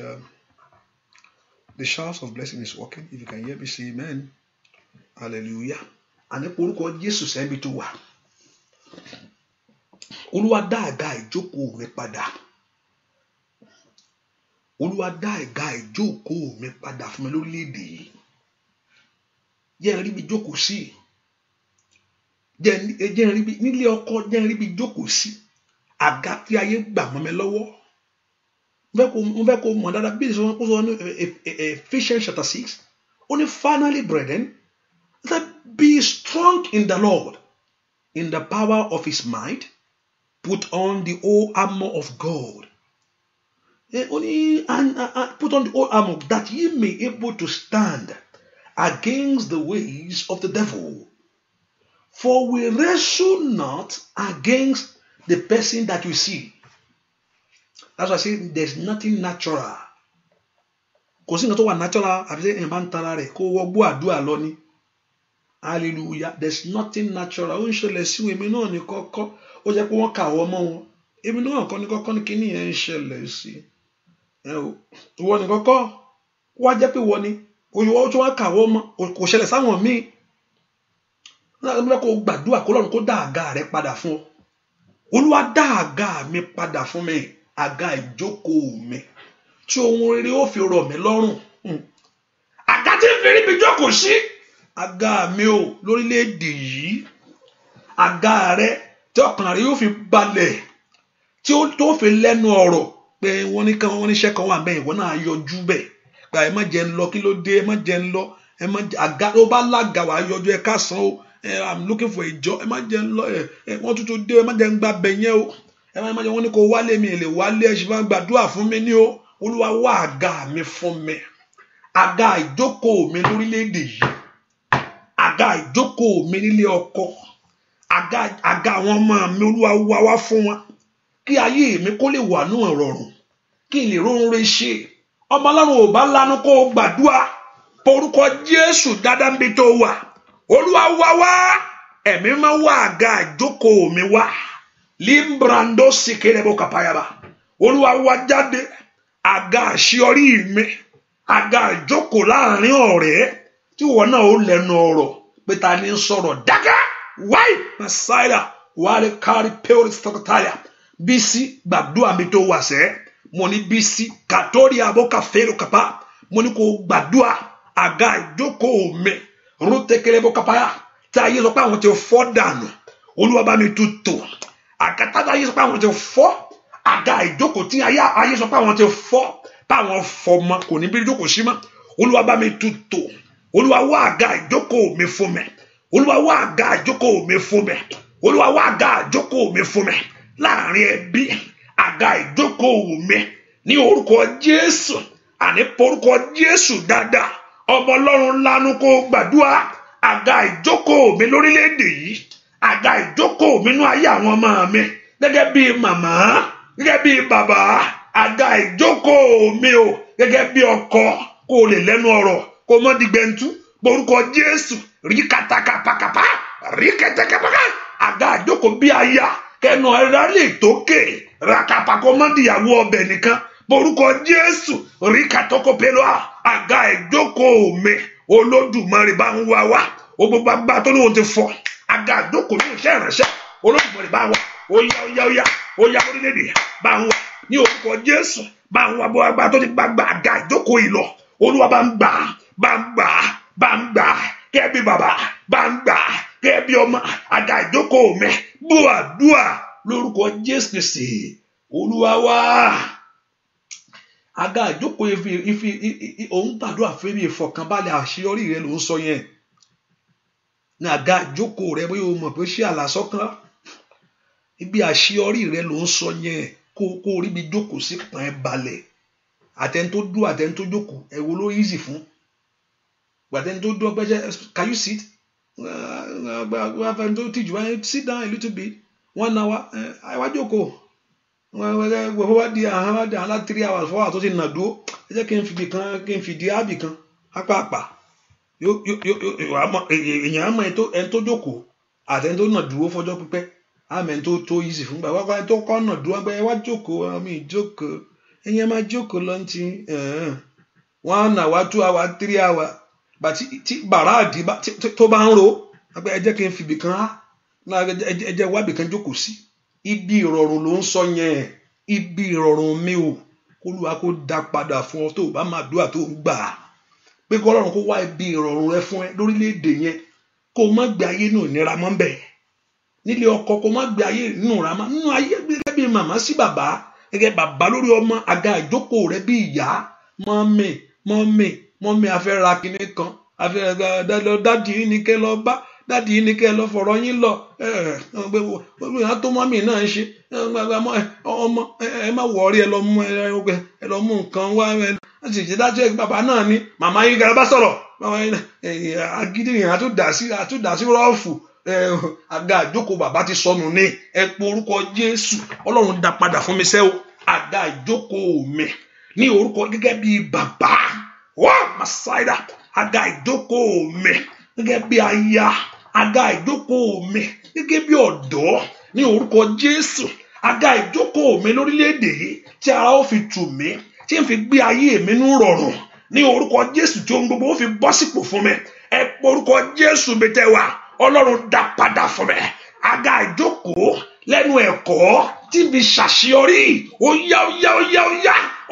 the showers of blessing is working. If you can hear me, say amen. Hallelujah. And if you Jesus send me to work. Olúwa dá àga ìjókòó mi padà. Olúwa dá àga ìjókòó mi padà fún mi lórílẹ̀-èdè yìí. Jẹ́ n rí bí jókòó sí. Jẹ́ n rí bí nílé ọkọ, jẹ́ n rí bí jókòó sí. Àga tí ayé gbà mọ́ mi lọ́wọ́. Mo fẹ́ kó mọ̀ dáadáa bí ìṣòro kó sọ ní Ephesians chapter 6. Only finally, brethren, that be strong in the Lord, in the power of his might. Put on the whole armor of God. Put on the whole armor that ye may be able to stand against the ways of the devil. For we wrestle not against the person that you see. That's why I say there's nothing natural. Kò sí nǹkan tó wà natural àfi ṣe èèyàn bá ń tara rẹ̀ kó wọgbó àdúrà lọ ni. Hallelujah. There's nothing natural. Ó ń ṣẹlẹ̀ sí èmi náà ní kọ́kọ́. Ó jẹ́ pé wọ́n kà wọ́n mọ́ wọn. Èmi náà kọ́ ní kọ́kọ́ ní kíní yẹn ń ṣẹlẹ̀ sí. Wọ́n ní kọ́kọ́. Wá jẹ́ pé wọ́n ní. Oyè tí wọ́n kà wọ́n mọ́. Kò ṣẹlẹ̀ sáwọn míì. Nígbà kó gbàdúrà kó lọ́run kó dá àga rẹ̀ padà fún ọ. Olúwa dá àga mi padà fún mi. Àga ìjókòó mi. Tí ohun rere ó fi rọ̀ mí lọ́rùn. Àga tí ń fi rí bí jókòó sí. Àga mi ò lórílẹ̀-èdè yìí. Àga rẹ̀ tí ọkàn rẹ̀ yóò fi balẹ̀. Tí ó tó fi lẹ́nu ọ̀rọ̀. Pé wọ́n ní iṣẹ́ kan wà bẹ́ẹ̀ ìwọ náà yọjú bẹ́ẹ̀. Gba ẹ má jẹ́ ń lọ kí ló dé ẹ má jẹ́ ń lọ. Àga tó bá lága wà yọjú ẹ ká san o. I'm looking for a job. Ẹ má jẹ́ ń lọ wọ́n tuntun dé ẹ má jẹ́ ń gba bẹ̀ yẹn o. Ẹ má jẹ́ wọ́n ní kó wálé mi lè wálé ẹ ṣì máa gbàdúrà fún mi ní o. Olúwa wá àga mi fún mi. Àga ìjókòó mi lórílẹ̀-èdè yìí. Àga ìjókòó mi nílé ọkọ. Àga àwọn ọmọ mi Olúwa wá fún wọn. Kí ayé mi kó lè wà nú ìrọ̀rùn. Kí n lè rórun re ṣe. Ọmọ Ọlọ́run ò bá lanu kó gbàdúrà. Porúkọ Jésù dáadáa níbi tó wà. Olúwa wá. Ẹ̀mí máa wá àga ìjókòó mi wá. Limbrando sikerebo kapayaba. Olúwa wá jáde. Àga àṣeyọrí mi. Àga ìjókòó láàrin ọ̀rẹ́. Tí wọ́n náà ó lẹ́nu ọ̀rọ̀. Pé ta ni ń sọ̀rọ̀ dákẹ́. Why? Messiah. Wàá kárí pẹ́ọ́rì sọ́kọ̀tàlẹ̀. Bísí gbàdúrà mi tó wà sẹ́. Mo ní Bísí kàtórí àbọ̀kà fèrè kàpá. Mo ní kó gbàdúrà àga ìjókòó mi. Rútẹ́kẹ́lẹ́ bó kápáyà. Tí ayé sọ pé àwọn ti fọ́ dànù. Olúwa bá mi tutù. Àgàtà tí ayé sọ pé àwọn ti fọ́. Àga ìjókòó tí ayé sọ pé àwọn ti fọ́. Táwọn fọ́ mọ́ kò ní bí ìjókòó sí mọ́. Olúwa bá mi tutù. Olúwa wá àga ìjókòó mi fún mi. Olúwa wá àga ìjókòó mi fún mi. Olúwa wá àga ìjókòó mi fún mi. Láàrin ẹbí àga ìjókòó mi ní orúkọ Jésù. Àní porúkọ Jésù dáadáa. Ọmọ Ọlọ́run lanu kó gbàdúrà. Àga ìjókòó mi lórílẹ̀-èdè yìí. Àga ìjókòó mi nú ayé àwọn ọmọ mi. Gẹ́gẹ́ bí màmá. Gẹ́gẹ́ bí bàbá. Àga ìjókòó mi o. Gẹ́gẹ́ bí ọkọ. Kó o lè lẹ́nu ọ̀rọ̀. Kó o mọ́ di gbẹ̀ntú. Porúkọ Jésù. Rí katakapakapa. Rí kẹtẹkẹpaka. Àga ìjókòó bí aya. Kẹnu ẹ̀rọ lè tókè. Rakapako mọ́ dìyàwó ọbẹ̀ nìkan. Porúkọ Jésù. Rí katoko pẹ̀lú àga ìjókòó mi. Olódùmarè bá ń wá wá. O gbogbo agbá tó ní òun ti fọ́. Àga ìjókòó ní iṣẹ́ ìránṣẹ́. Olódùmarè bá ń wá. Óyá orílẹ̀-èdè bá ń wá. Ní orúkọ Jésù bá ń wá bó agbá tó ti gbàgbà àga ìjókòó yìí lọ. Olúwa bá ń gbà. Kẹ́ bí bàbá bá ń gbà. Kẹ́ bí ọmọ àga ìjókòó mi. Bó àdúrà lórúkọ Jésù Kristi. Olúwa wá. Àga ìjókòó òun gbàdúrà fún mi ìfọ̀kànbalẹ̀ àṣeyọrí rẹ ló ń sọ yẹn. Ní àga ìjókòó rẹ bóyá o mọ̀ pé ṣé àlàsọ́kàn ibi àṣeyọrí rẹ ló ń sọ yẹn kó rí bí jókòó sí pọn ẹ balẹ̀. Àtẹni tó dúró àtẹni tó jókòó ẹ wo ló easy fún. Àtẹni tó dúró pẹ́jẹ́ can you sit? Àtẹni tó tìjú wáyé sit down a little bit 1 hour. Àìwá jókòó. wọ́n wá di àhán 3 hours 4 hours tó ti nà dúró ẹ jẹ́ kí n fìdí ábì kan apáàpá èèyàn àmọ́ ẹni tó jókòó àtẹni tó nà dúró fọjọ́ pípẹ́ àmọ́ ẹni tó easy fún gbà wákàtí tó kọ́ nà dúró ẹ wá jókòó àmì ìjókòó ẹ̀yin ẹ máa jókòó lọ́ntì wọ́n á nà wá 2 hours 3 hours bàtí tí bàrá àdì tó bá ń ro ẹ jẹ́ kí n fìbì kan ẹ jẹ́ wábì kan jókòó sí ibi ìrọ̀rùn ló ń sọ yẹn ibi ìrọ̀rùn mi ò Olúwa kó dá padà fún ọ tó bá máa dúà tó ń gbà pé kó Ọlọ́run kó wá ibi ìrọ̀rùn rẹ fún ẹ lórílẹ̀‐èdè yẹn kó má gbé ayé nù ìnira mọ́ bẹ́ẹ̀ nílé ọkọ kó má gbé ayé nù ìnira mọ́ nínú ayé gẹ́gẹ́ bí màmá sí bàbá gẹ́gẹ́ bàbá lórí ọmọ àga ìjókòó rẹ bí ìyá mọ́mì afẹ́ ra kinní kan afẹ́ dádì yìí ní kẹ́ lọ bá dádì yìí ní kẹ́ lọ fọ̀rọ̀ yín lọ ìyá tó mọ́mì náà ń ṣe ọmọ ẹ má wọ̀ọ́rí ẹ lọ mú nǹkan wá sì ṣe dájú ẹ bàbá náà ní màmá yìí gara bá sọ̀rọ̀ agídí yìí àtúndà sí rọ́ọ̀fù àga ìjókòó bàbá ti sọnù ní ẹ pé orúkọ Jésù Ọlọ́run dá padà fún mi sẹ́wọ̀ àga ìjókòó mi ní orúkọ gẹ́gẹ́ bí bàbá wá màsáìdà àga ìjókòó mi gẹ́gẹ́ bí aya àga ìjókòó mi gẹ́gẹ́ bí ọ̀dọ́ ní orúkọ Jésù àga ìjókòó mi lórílẹ̀‐èdè yìí tí ara ó fi tù mí tí n fi gbé ayé mi nú rọrùn ní orúkọ Jésù tí ohun gbogbo ó fi bọ́ sípò fún mi ẹ pé orúkọ Jésù mi tẹ́ wá Ọlọ́run dá padà fún mi àga ìjókòó lẹ́nu ẹ̀kọ́ tí mi ṣàṣeyọrí ó yá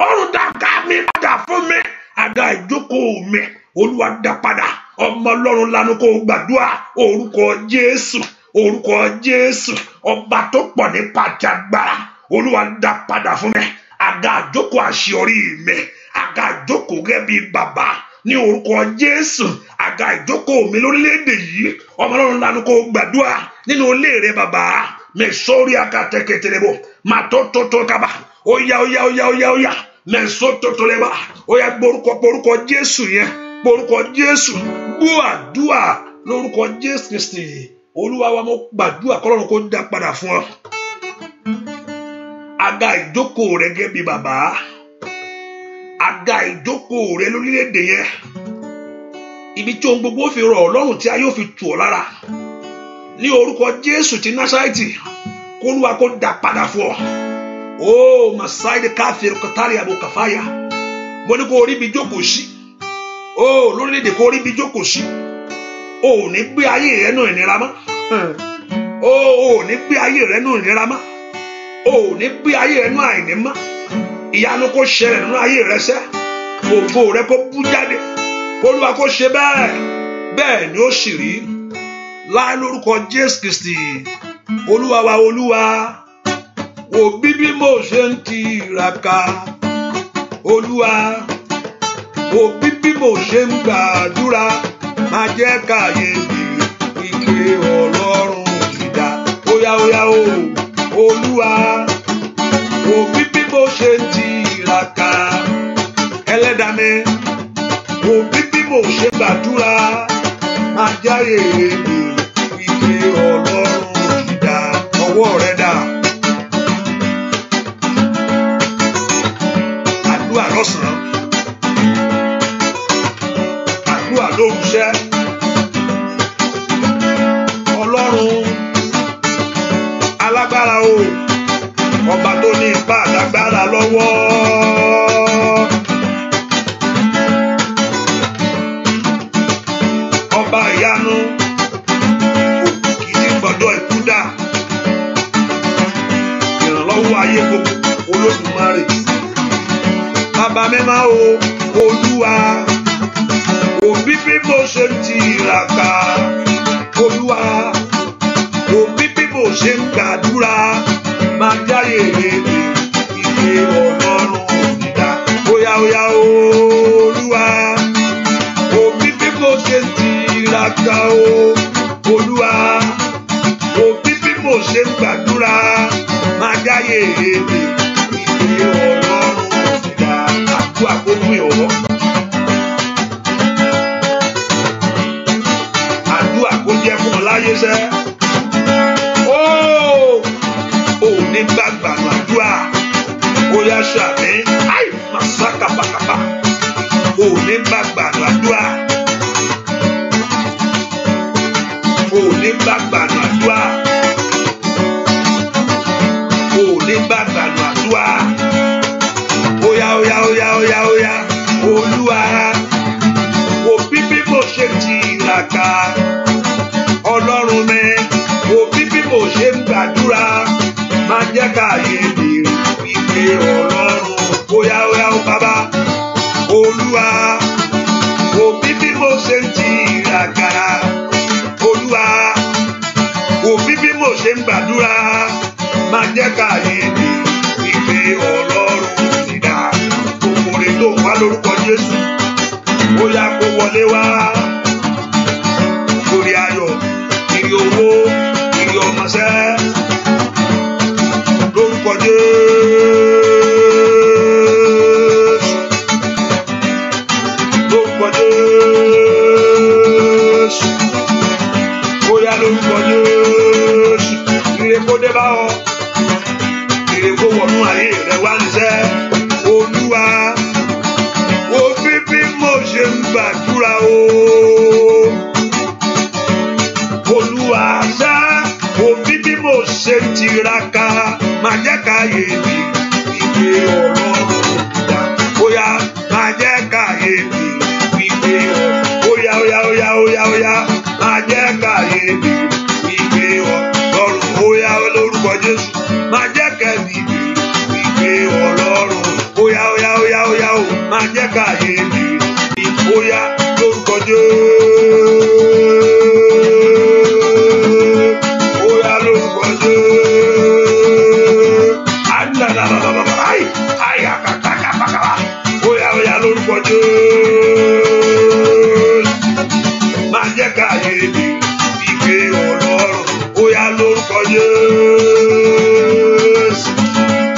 Ọlọ́run dá ká mi padà fún mi àga ìjókòó mi Olúwa dá padà ọmọ Ọlọ́run lanu kó gbàdúrà orúkọ Jésù ọba tó pọ̀ ní pàjágbára Olúwa dá padà fún mi àga ìjókòó àṣeyọrí mi àga ìjókòó gẹ́gẹ́ bí bàbá ní orúkọ Jésù àga ìjókòó mi lórílẹ̀‐èdè yìí ọmọ Ọlọ́run lanu kó gbàdúrà nínú ilé rẹ bàbá mẹ́sọ́rí akateketebo màtótótó kaba ó yá mẹ́sọ́tótó lẹ́bà ó yá gbórúkọ Jésù yẹn gbórúkọ Jésù gbọ́ àdúrà lórúkọ Jésù Kristi Olúwa wa mo gbàdúrà kọ́lọ́run kó dá padà fún ọ àga ìjókòó rẹ gẹ́gẹ́ bí bàbá àga ìjókòó rẹ lórílẹ̀‐èdè yẹn ibi tí ohun gbogbo fi rọ̀ ọ́ lọ́rùn tí a yóò fi tù ọ́ lára ní orúkọ Jésù ti Násárẹ́tì kó Olúwa kó dá padà fún ọ ó masáìdì káfíìn kọtàrí àbò kàfáyà mo ní kó orí bí jókòó sí ó lórílẹ̀‐èdè kó orí bí jókòó sí ó ní gbé ayé rẹ nù ìnira mọ́ ó ní gbé ayé rẹ nù ìnira mọ́ ó ní gbé ayé rẹ nù àìní mọ́ ìyanu kó ṣẹlẹ̀ nínú ayé rẹ sẹ́ ògo rẹ kó bú jáde Olúwa kó ṣe bẹ́ẹ̀ ni ó sì rí láì lórúkọ Jésù Kristi Olúwa wa Olúwa wò bí mo ṣe ń tiraka Olúwa wò bí mo ṣe ń gbàdúrà má jẹ́ káyé mi ike Ọlọ́run ìdá óyá o Olúwa wò bí mo ṣe ń tiraka Ẹlẹ́dàá mi wò bí mo ṣe gbàdúrà má jáyé mi ike Ọlọ́run ìdá ọwọ́ rẹ dà àdúrà lọ́sàn-án àdúrà lórúṣẹ́ Ọlọ́run alágbára o ọba tó ní ipá àdágbára lọ́wọ́ ọba ìyanu òkìkí gbọ́dọ̀ ikú dà ìrànlọ́wọ́ ayé gbogbo Olódùmarè bàbá mímọ́ o Olúwa òbí bí mo ṣe ń tiraka Olúwa òbí bí mo ṣe ń gbàdúrà máa jáyé mi ike Ọlọ́run ìdá óyá Olúwa òbí bí mo ṣe ń tiraka o Olúwa òbí bí mo ṣe ń gbàdúrà máa jáyé mi ike Ọlọ́run ìdá àdúrà gbogbo ìwọ àdúrà kó jẹ́ fún ọ láyé sẹ́ ó ní gbàgbà àdúrà ò ní gbàgbànú àdúrà, ò ní gbàgbànú àdúrà. Óyá óyá óyá óyá óyá Olúwa wò bí mo ṣe tiraka, Ọlọ́run mi wò bí mo ṣe ń gbàdúrà, má jẹ́ káyé mi wípé Ọlọ́run. Óyá óyá ó bàbá Olúwa wò bí mo ṣe ń tiraka, Olúwa wò bí mo ṣe ń gbàdúrà, má jẹ́ káyé mi wípé Ọlọ́run ti dá. Òkùnrin tó wá lórúkọ Jésù, ó yá kó wọlé wá. Orí ayọ̀, ìrì owó, ìrì ọmọṣẹ́, lórúkọ Jésù, lórúkọ Jésù, ó yá lórúkọ Jésù. Ìrè kó dé bá ọ, ìrè kó wọnú ayé rẹ wá níṣẹ́. Olúwa wo bí mo ṣe ń gbàdúrà o, Olúwa ṣá wo bí mo ṣe ń tiraka, má jẹ́ káyé mi wípé Ọlọ́run dá. Óyá má jẹ́ káyé mi wípé óyá óyá óyá óyá óyá má jẹ́ káyé mi wípé Ọlọ́run. Óyá lórúkọ Jésù má jẹ́ kẹ́mi mi wípé Ọlọ́run. Óyá óyá óyá óyá ó má jẹ́ káyé mi óyá lórúkọ Jésù. Óyá lórúkọ Jésù. Óyá óyá lórúkọ Jésù. Má jẹ́ káyé mi wípé Ọlọ́run. Óyá lórúkọ Jésù.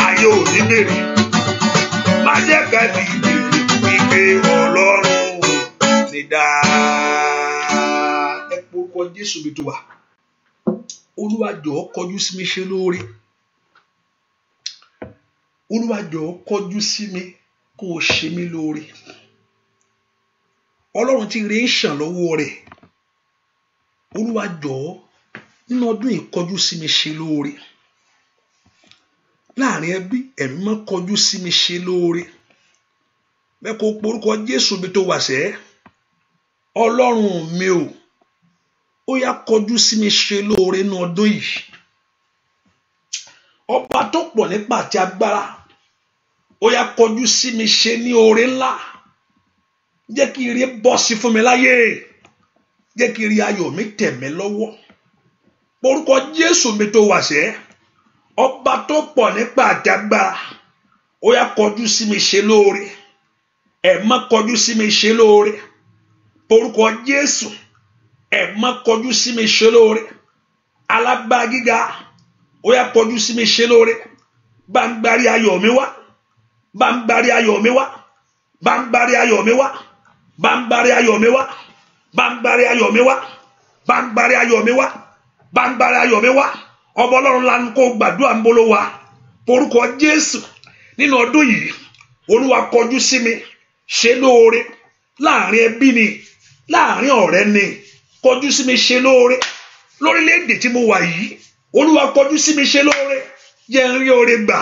Ayé ò ní bèrè, má jẹ́ káyé mi wípé Ọlọ́run ní dá. Ẹ porúkọ Jésù bí tó wà. Olúwa jọ̀ọ́ kọjú sí mi ṣe lóore. Olúwa jọ̀ọ́ kọjú sí mi kó o ṣe mí lóore. Ọlọ́run tí ire ń ṣàn lọ́wọ́ rẹ̀. Olúwa jọ̀ọ́ nínú ọdún yìí kọjú sí mi ṣe lóore. Láàrin ẹbí, ẹ̀mí máa kọjú sí mi ṣe lóore. Bẹ́ẹ̀ kó porúkọ Jésù bí tó wà sẹ́. Ọlọ́run mi o, ó yá kọjú sí mi ṣe lóore nínú ọdún yìí. Ọba tó pọ̀ nípa àti agbára, ó yá kọjú sí mi ṣe ní oore ńlá. Jẹ́ kí ire bọ́ sí fún mi láyé. Jẹ́ kí ire ayọ̀ mi tẹ̀ mí lọ́wọ́. Porúkọ Jésù mi tó wà sẹ́. Ọba tó pọ̀ nípa àti agbára, ó yá kọjú sí mi ṣe lóore. Ẹ má kọjú sí mi ṣe lóore. Porúkọ Jésù, ẹ má kọjú sí mi ṣe lóore. Alágbára gíga, ó yá kọjú sí mi ṣe lóore. Bá ń gbárí ayọ̀ mi wá. Bá ń gbárí ayọ̀ mi wá. Bá ń gbárí ayọ̀ mi wá. Bá ń gbárí ayọ̀ mi wá. Bá ń gbárí ayọ̀ mi wá. Bá ń gbárí ayọ̀ mi wá. Bá ń gbárí ayọ̀ mi wá. Ọmọ Ọlọ́run lanu kó gbàdúrà ń bolo wa. Porúkọ Jésù, nínú ọdún yìí, Olúwa kọjú sí mi ṣe lóore. Láàrin ẹbí ni, láàrin ọ̀rẹ́ ni, kọjú sí mi ṣe lóore. Lórílẹ̀-èdè tí mo wà yìí, Olúwa kọjú sí mi ṣe lóore. Jẹ́ n rí oore gbà.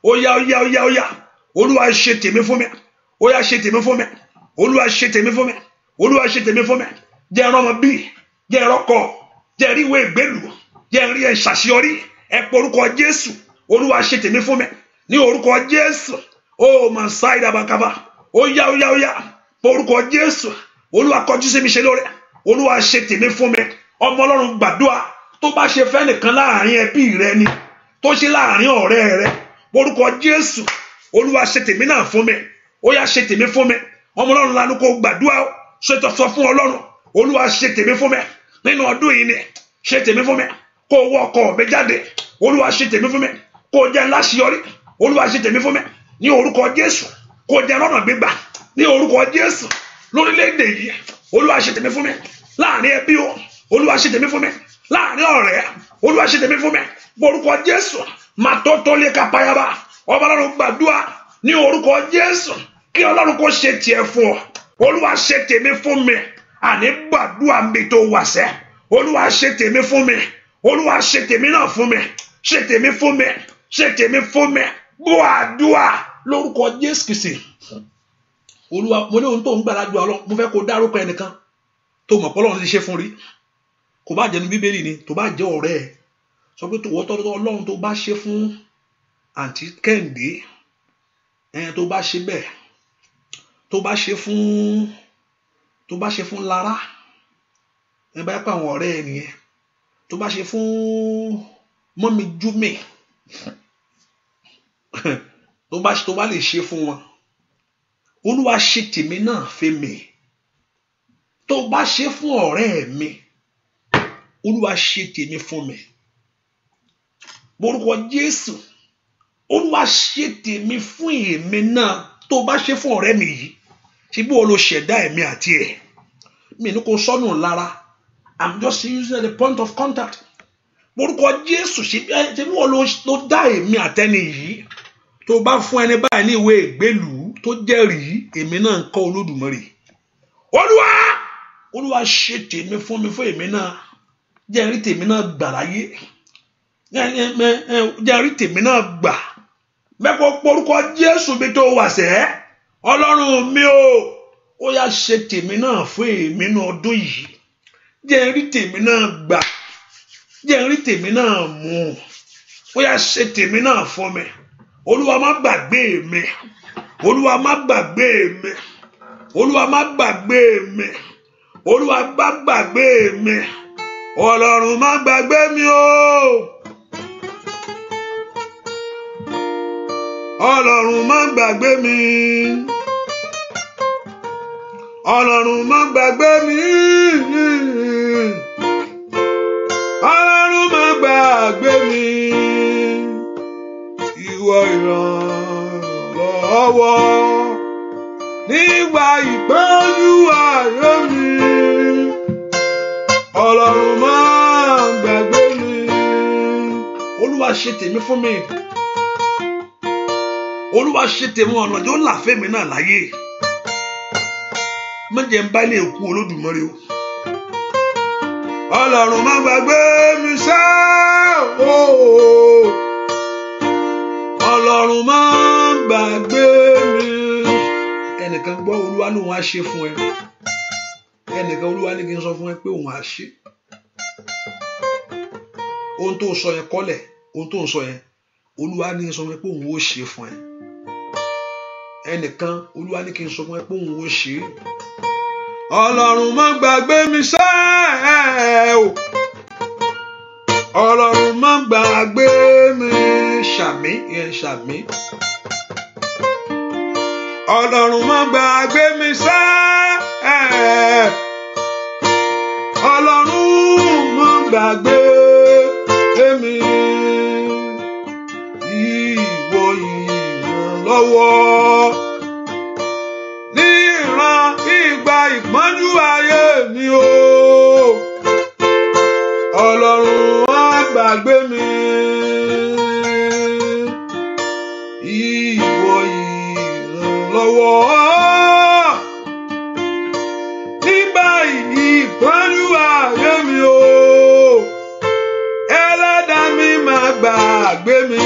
Óyá óyá óyá óyá. Olúwa ṣe tèmi fún mi. Óyá ṣe tèmi fún mi. Olúwa ṣe tèmi fún mi. Olúwa ṣe tèmi fún mi. Jẹ́ n rọ́mọ bí, jẹ́ n rọ́kọ, jẹ́ n rí ìwé ìgbélú, jẹ́ n rí ẹ̀ ṣàṣeyọrí. Ẹ porúkọ Jésù. Olúwa ṣe tèmi fún mi. Ní orúkọ Jésù. Ó mà sáì dàbàkàbà. Óyá óyá óyá. Porúkọ Jésù. Olúwa kọjú sí mi ṣe lóore. Olúwa ṣe tèmi fún mi. Ọmọ Ọlọ́run gbàdúrà. Tó bá ṣe fẹ́ nìkan láàrin ẹbí rẹ ni, tó ṣe láàrin ọ̀rẹ́ rẹ, porúkọ Jésù. Olúwa ṣe tèmi náà fún mi. Ó yá ṣe tèmi fún mi. Ọmọ Ọlọ́run lanu kó gbàdúrà ó. Ṣètò sọ fún Ọlọ́run. Olúwa ṣe tèmi fún mi. Nínú ọdún yìí ni, ṣe tèmi fún mi. Kó wọ ọkọ mi jáde. Olúwa ṣe tèmi fún mi. Kó jẹ́ láṣeyọrí. Olúwa ṣe tèmi fún mi. Ní orúkọ Jésù. Kó jẹ́ lọ́nà gbígbà. Ní orúkọ Jésù. Lórílẹ̀-èdè yìí, Olúwa ṣe tèmi fún mi. Láàrin ẹbí o, Olúwa ṣe tèmi fún mi. Láàrin ọ̀rẹ́, Olúwa ṣe tèmi fún mi. Orúkọ Jésù. Màtótó lè kápáyàbá. Ọba Ọlọ́run gbàdúrà ní orúkọ Jésù. Kí Ọlọ́run kó ṣe tiẹ̀ fún ọ. Olúwa ṣe tèmi fún mi. Àní gbàdúrà mi tó wà sẹ́. Olúwa ṣe tèmi fún mi. Olúwa ṣe tèmi náà fún mi. Ṣe tèmi fún mi. Ṣe tèmi fún mi. Gbọ́ àdúrà lórúkọ Jésù Kristi. Olúwa, mo ní ohun tó ń gbàdúrà Ọlọ́run, mo fẹ́ kó dárúkọ ẹnìkan tó mọ̀ pé Ọlọ́run ti ṣe fún rí. Kò bá jẹ́ ní Bíbélì ni, tó bá jẹ́ ọ̀rẹ́ ẹ̀. Sọ pé tòwọ́tọ́ Ọlọ́run tó bá ṣe fún àǹtí Kẹ́hìndé, tó bá ṣe bẹ́ẹ̀, tó bá ṣe fún Lára, bá yẹ pé àwọn ọ̀rẹ́ ẹ̀ nìyẹn, tó bá ṣe fún mọ́mí Júmì, tó bá lè ṣe fún wọn. Olúwa ṣe tèmi náà fẹ́mi. Tó bá ṣe fún ọ̀rẹ́ mi, Olúwa ṣe tèmi fún mi. Lórúkọ Jésù, Olúwa ṣe tèmi fún èmi náà. Tó bá ṣe fún ọ̀rẹ́ mi yìí, ṣe bí wọ́n lo ṣẹ̀dá ẹ̀mí àti ẹ̀. Mi ní kò sọ́nù lára. I'm just using the point of contact. Lórúkọ Jésù, ṣe bí wọ́n lo dá èmi àtẹni yìí. Tó bá fún ẹni báyìí ní ìwé ìgbélú tó jẹ́rìí, èmi náà ń kọ́ Olódùmarè. Olúwa ṣe tèmi fún mi fún èmi náà. Jẹ́ rí tèmi náà gbà láyé. Jẹ́ rí tèmi náà gbà. Mẹ́kọ̀ọ́ porúkọ Jésù bí tó wà sẹ́. Ọlọ́run mi o, ó yá ṣe tèmi náà fún èmi ní ọdún yìí. Jẹ́ rí tèmi náà gbà. Jẹ́ rí tèmi náà mú. Ó yá ṣe tèmi náà fún mi. Olúwa má gbàgbé mi. Olúwa má gbàgbé mi. Olúwa má gbàgbé mi. Olúwa má gbàgbé mi. Ọlọ́run má gbàgbé mi o. Ọlọ́run má gbàgbé mi. Ọlọ́run má gbàgbé mi. Ọlọ́run má gbàgbé mi. Ìwọ ìrànlọ́wọ́ nígbà ìpọ́njú ayé mi. Ọlọ́run má gbàgbé mi. Olúwa ṣe tèmi fún mi. Olúwa ṣe tèmi ọ̀nà tó là fẹ́mi náà láyé. Má jẹ́ ń bá ilé ikú Olódùmarè o. Ọlọ́run má gbàgbé mi ṣá o. Ọlọ́run má gbàgbé mi. Ẹnìkan gbọ́ Olúwa lóun á ṣe fún ẹ. Ẹnìkan Olúwa ní kí n sọ fún ẹ pé òun á ṣe. Ohun tó sọ yẹn kọ́lẹ̀, ohun tó ń sọ yẹn, Olúwa ní kí n sọ fún ẹ pé òun ó ṣe fún ẹ. Ẹnìkan Olúwa ní kí n sọ fún ẹ pé òun ó ṣe. Ọlọ́run má gbàgbé mi ṣá o. Ọlọ́run má gbàgbé mi. Ṣàmì yẹn ṣàmì. Ọlọ́run má gbàgbé mi ṣá. Ọlọ́run má gbàgbé mi. Ìwọ ìrànlọ́wọ́ ní ìran ìgbà ìpọ́njú ayé mi o. Ọlọ́run má gbàgbé mi. Ìwọ ìrànlọ́wọ́ nígbà ìpọ́njú ayé mi o. Ẹlẹ́dàá mi má gbàgbé mi.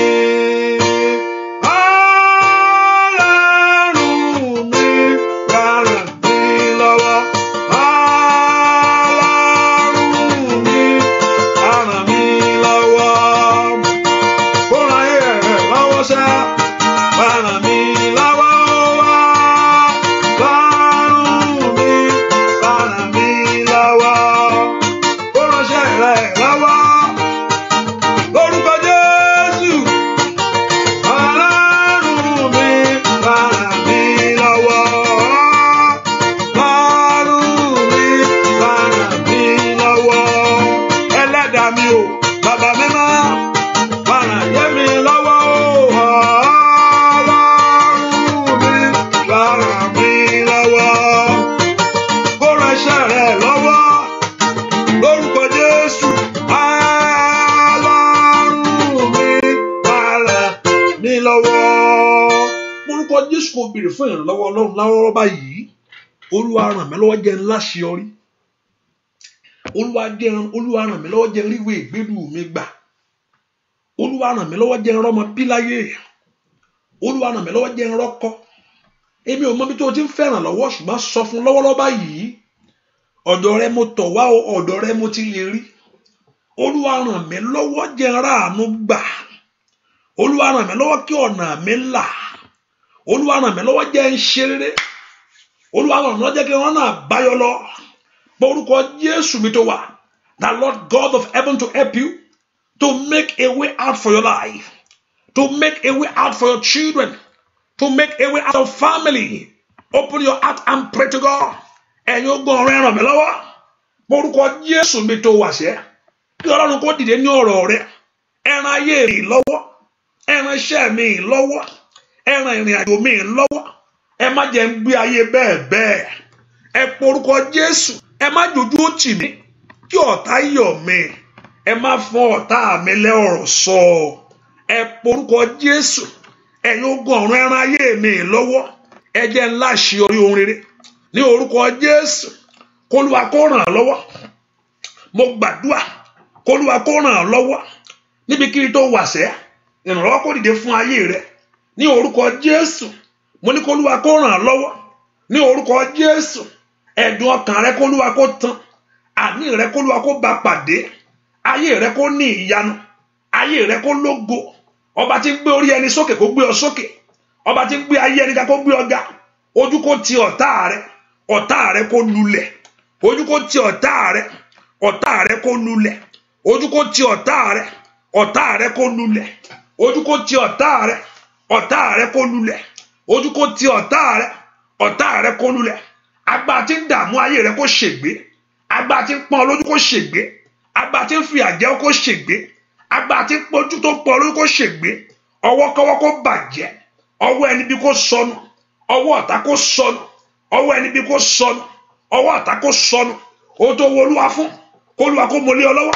Fún ìrànlọ́wọ́ Ọlọ́run lọ́wọ́ báyìí. Olúwa ràn mí lọ́wọ́ jẹ́ ńlá ṣe orí. Olúwa ràn mí lọ́wọ́ jẹ́ ríwé ìgbélú mi gbà. Olúwa ràn mí lọ́wọ́ jẹ́ rọ́mọ bí láyé. Olúwa ràn mí lọ́wọ́ jẹ́ rọ́kọ. Èmi ò mọ bí tó ti ń fẹ́ràn lọ́wọ́ ṣùgbọ́n sọ fún lọ́wọ́lọ́wọ́ báyìí. Ọ̀dọ̀ rẹ mo tọ̀ wá o, ọ̀dọ̀ rẹ mo ti lè rí. Olúwa ràn mí lọ́wọ́ jẹ́ ráàánú gbà. Olúwa ràn mí lọ́wọ́ kí ọ̀nà mi là. Olúwa ràn mí lọ́wọ́ jẹ́ ń ṣe rere. Olúwa ràn mí lọ́wọ́ jẹ́ kí wọ́n náà báyọ̀ lọ. Orúkọ Jésù mi tó wà. The Lord God of heaven to help you to make a way out for your life, to make a way out for your children, to make a way out of family. Open your heart and pray to God. Ẹ̀yin ogun ọ̀rẹ́ ràn mí lọ́wọ́. Orúkọ Jésù mi tó wà ṣẹ́. Kí Ọlọ́run kó dìde ní ọ̀rọ̀ rẹ̀. Ẹ ràn ayé mi lọ́wọ́. Ẹ ràn iṣẹ́ mi lọ́wọ́. Ẹ ràn ìrìn àjò mi lọ́wọ́. Ẹ má jẹ́ ń gbé ayé bẹ́ẹ̀. Ẹ porúkọ Jésù. Ẹ má jojú ó tì mí kí ọ̀tá yọ̀ mí. Ẹ má fún ọ̀tá mi lẹ́ọ̀rọ̀ sọ. Ẹ porúkọ Jésù. Ẹ̀yin ogun ọ̀run ẹ ràn ayé mi lọ́wọ́. Ẹ jẹ́ ńlá àṣeyọrí ohun rere. Ní orúkọ Jésù. K'Olúwa kó ràn án lọ́wọ́. Mo gbàdúrà k'Olúwa kó ràn án lọ́wọ́. Níbikíbi tó wà sẹ́, ìrànlọ́wọ́ kó dìde fún ayé rẹ. Ní orúkọ Jésù. Mo ní k'Olúwa kó ràn án lọ́wọ́. Ní orúkọ Jésù. Ẹ̀dùn ọkàn rẹ k'Olúwa kó tán. Àní rẹ k'Olúwa kó bá pàdé. Ayé rẹ kó ní ìyanu. Ayé rẹ kó lógo. Ọba tí ń gbé orí ẹni sókè kó gbé ọ sókè. Ọba tí ń gbé ayé ẹni ga kó gbé ọ ga. Ojú kó ti ọ̀tá rẹ. Ọ̀tá rẹ kó lulẹ̀. Ojú kó ti ọ̀tá rẹ. Ọ̀tá rẹ kó lulẹ̀. Ojú kó ti ọ̀tá rẹ. Ọ̀tá rẹ kó lulẹ̀. Ojú kó ti ọ̀tá rẹ. Ọ̀tá rẹ kó lulẹ̀. Ojú kó ti ọ̀tá rẹ. Ọ̀tá rẹ kó lulẹ̀. Agbára tí ń dààmú ayé rẹ kó ṣègbé. Agbára tí ń pọ́n lójú kó ṣègbé. Agbára tí ń fi àjẹ́ kó ṣègbé. Agbára tí ń pọ́njú tó pọ́n lójú kó ṣègbé. Ọwọ́kọ́wọ́ kó bàjẹ́. Ọwọ́ ẹni bí kó sọnù. Ọwọ́ ọ̀tá kó sọnù. Ọwọ́ ẹni bí kó sọnù. Ọwọ́ ọ̀tá kó sọnù. Ó tó wo Olúwa fún. K'Olúwa kó mọlé ọ lọ́wọ́.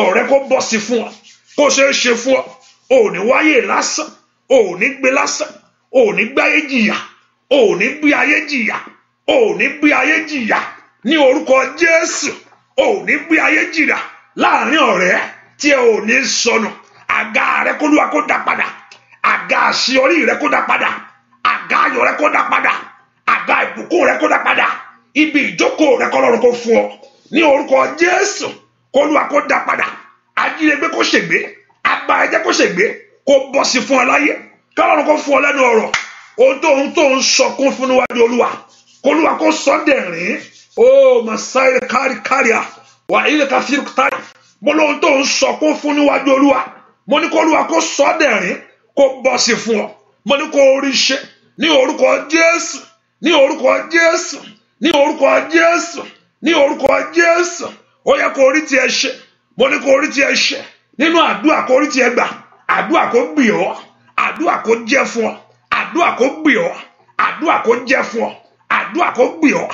Ọ̀rẹ́ kó bọ́ sí fún ọ. Kó ṣeé ṣe fún ọ. Ò ní wáyé lásán. Ò ní gbé lásán. Ò ní gbé ayé jìyà. Ò ní gbé ayé jìyà. Ò ní gbé ayé jìyà. Ní orúkọ Jésù. Ò ní gbé ayé jìyà. Láàrin ọ̀rẹ́ tí ẹ ò ní sọnù. Àga rẹ k'Olúwa kó dá padà. Àga àṣeyọrí rẹ kó dá padà. Àga ayọ̀ rẹ kó dá padà. Àga ìbùkún rẹ kó dá padà. Ibi ìjókòó rẹ k'Ọlọ́run kó fún ọ. Ní orúkọ Jésù. K'Olúwa kó dá padà. Ajírégbé kó ṣègbé. Agbára ẹ̀jẹ̀ kó ṣègbé. Kó bọ́ sí fún ọ láyé. K'Ọlọ́run kó fún ọ lẹ́nu ọ̀rọ̀. Ohun tó ń sọkún fún níwájú Olúwa. K'Olúwa kó sọ dẹ̀rín. Ó Màsáyé káríà. Wà ilé káfíìrì táyà. Mo lóhun tó ń sọkún fún níwájú Olúwa. Mo ní k'Olúwa kó sọ dẹ̀rín. Kó bọ́ sí fún ọ. Mo ní kó rí ṣe. Ní orúkọ Jésù. Ní orúkọ Jésù. Ní orúkọ Jésù. Ní orúkọ Jésù. Ó yẹ kó rí tiẹ̀ ṣe. Mo ní kó rí tiẹ̀ ṣe. Nínú àdúrà kó rí tiẹ̀ gbà. Àdúrà kó gbì ọ́. Àdúrà kó jẹ́ fún ọ. Àdúrà kó gbì ọ́. Àdúrà kó jẹ́ fún ọ. Àdúrà kó gbì ọ́.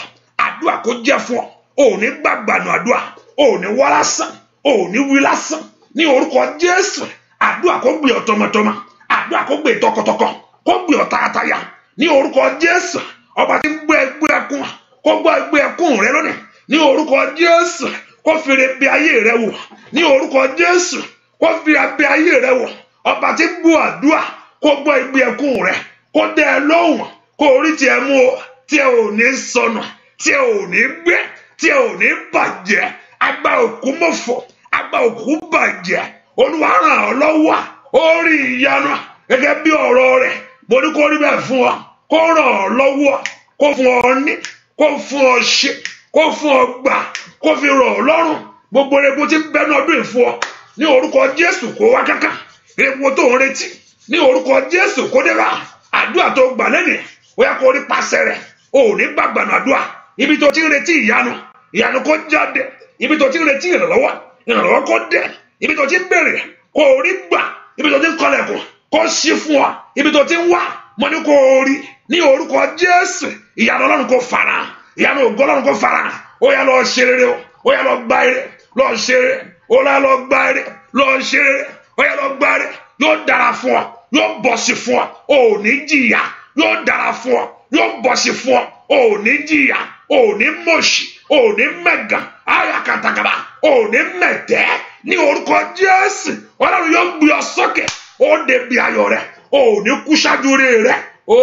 Àdúrà kó jẹ́ fún ọ. Ò ní gbàgbànú àdúrà. Ò ní wá lásán. Ò ní wí lásán. Ní orúkọ Jésù. Àdúrà kó gbì ọ́ tọmọtọmọ. Àdúrà kó gbì tọkọtọkọ. Kó gbì ọ́ tayátayá. Ní orúkọ Jésù. Ọba tí ń gbé ẹgbẹ́ ẹkún. Kó gbọ́ ẹgbẹ́ ẹkún rẹ lónìí. Ní orúkọ Jésù. Kó fèrè bí ayé rẹ wò. Ní orúkọ Jésù. Kó fèrè bí ayé rẹ wò. Ọba tí ń gbọ́ àdúrà. Kó gbọ́ ẹgbẹ́ ẹkún rẹ. Kó dẹ́ ẹ lóhùn. Kó orí tiẹ̀ mú o. Tí ẹ ò ní sọnù. Tí ẹ ò ní gbé. Tí ẹ ò ní bàjẹ́. Agbá òkú mọ̀fọ̀. Agbá òkú bàjẹ́. Olúwa ràn ọ́ lọ́wọ́. Ó rí ìyanu gẹ́gẹ́ bí ọ̀rọ̀ rẹ̀. Mo ní kó rí bẹ́ẹ̀ fún ọ. Kó ràn ọ́ lọ́wọ́. Kó fún ọ ní. Kó fún ọ ṣe. Kó fún ọ gbà. Kó fi rọ̀ ọ́ lọ́rùn. Gbogbo erékùn tí ń bẹ́nu ọdún ìfún ọ. Ní orúkọ Jésù kó wá kákà. Erékùn tó ń retí. Ní orúkọ Jésù kó dé bá. Àdúrà tó gbà lẹ́nìí. Ó yá kó rí pàṣẹ rẹ̀. Ò ní gbàgbànú àdúrà. Ibi tó ti ń retí ìyanu. Ìyanu kó jáde. Ibi tó ti ń retí ìrànlọ́wọ́. Ìrànlọ́wọ́ kó dé. Ibi tó ti ń bèrè. Kó rí gbà. Ibi tó ti ń kọlẹ̀kùn. Kó ṣí fún ọ. Ibi tó ti ń wá. Mo ní kó rí. Ní orúkọ Jésù. Ìyanu Ọlọ́run kó farahàn. Ìyanu ògo Ọlọ́run kó farahàn. Ó yá lọ ṣe rere o. Ó yá lọ gba ire. Lọ ṣe rere. Ó yá lọ gba ire. Lọ ṣe rere. Ó yá lọ gba ire. Yóò dára fún ọ. Yóò bọ́ sí fún ọ. Ò ní jìyà. Yóò dára fún ọ. Yóò bọ́ sí fún ọ. Ò ní jìyà. Ò ní mọ̀ṣì. òní mẹ̀gàn ayakatakaba òní mẹ̀tẹ́ ní orúkọ Jésù. Ọlọ́run yóò gbé ọ sókè ó débi ayọ̀ rẹ òní kú ṣáájú rẹ ó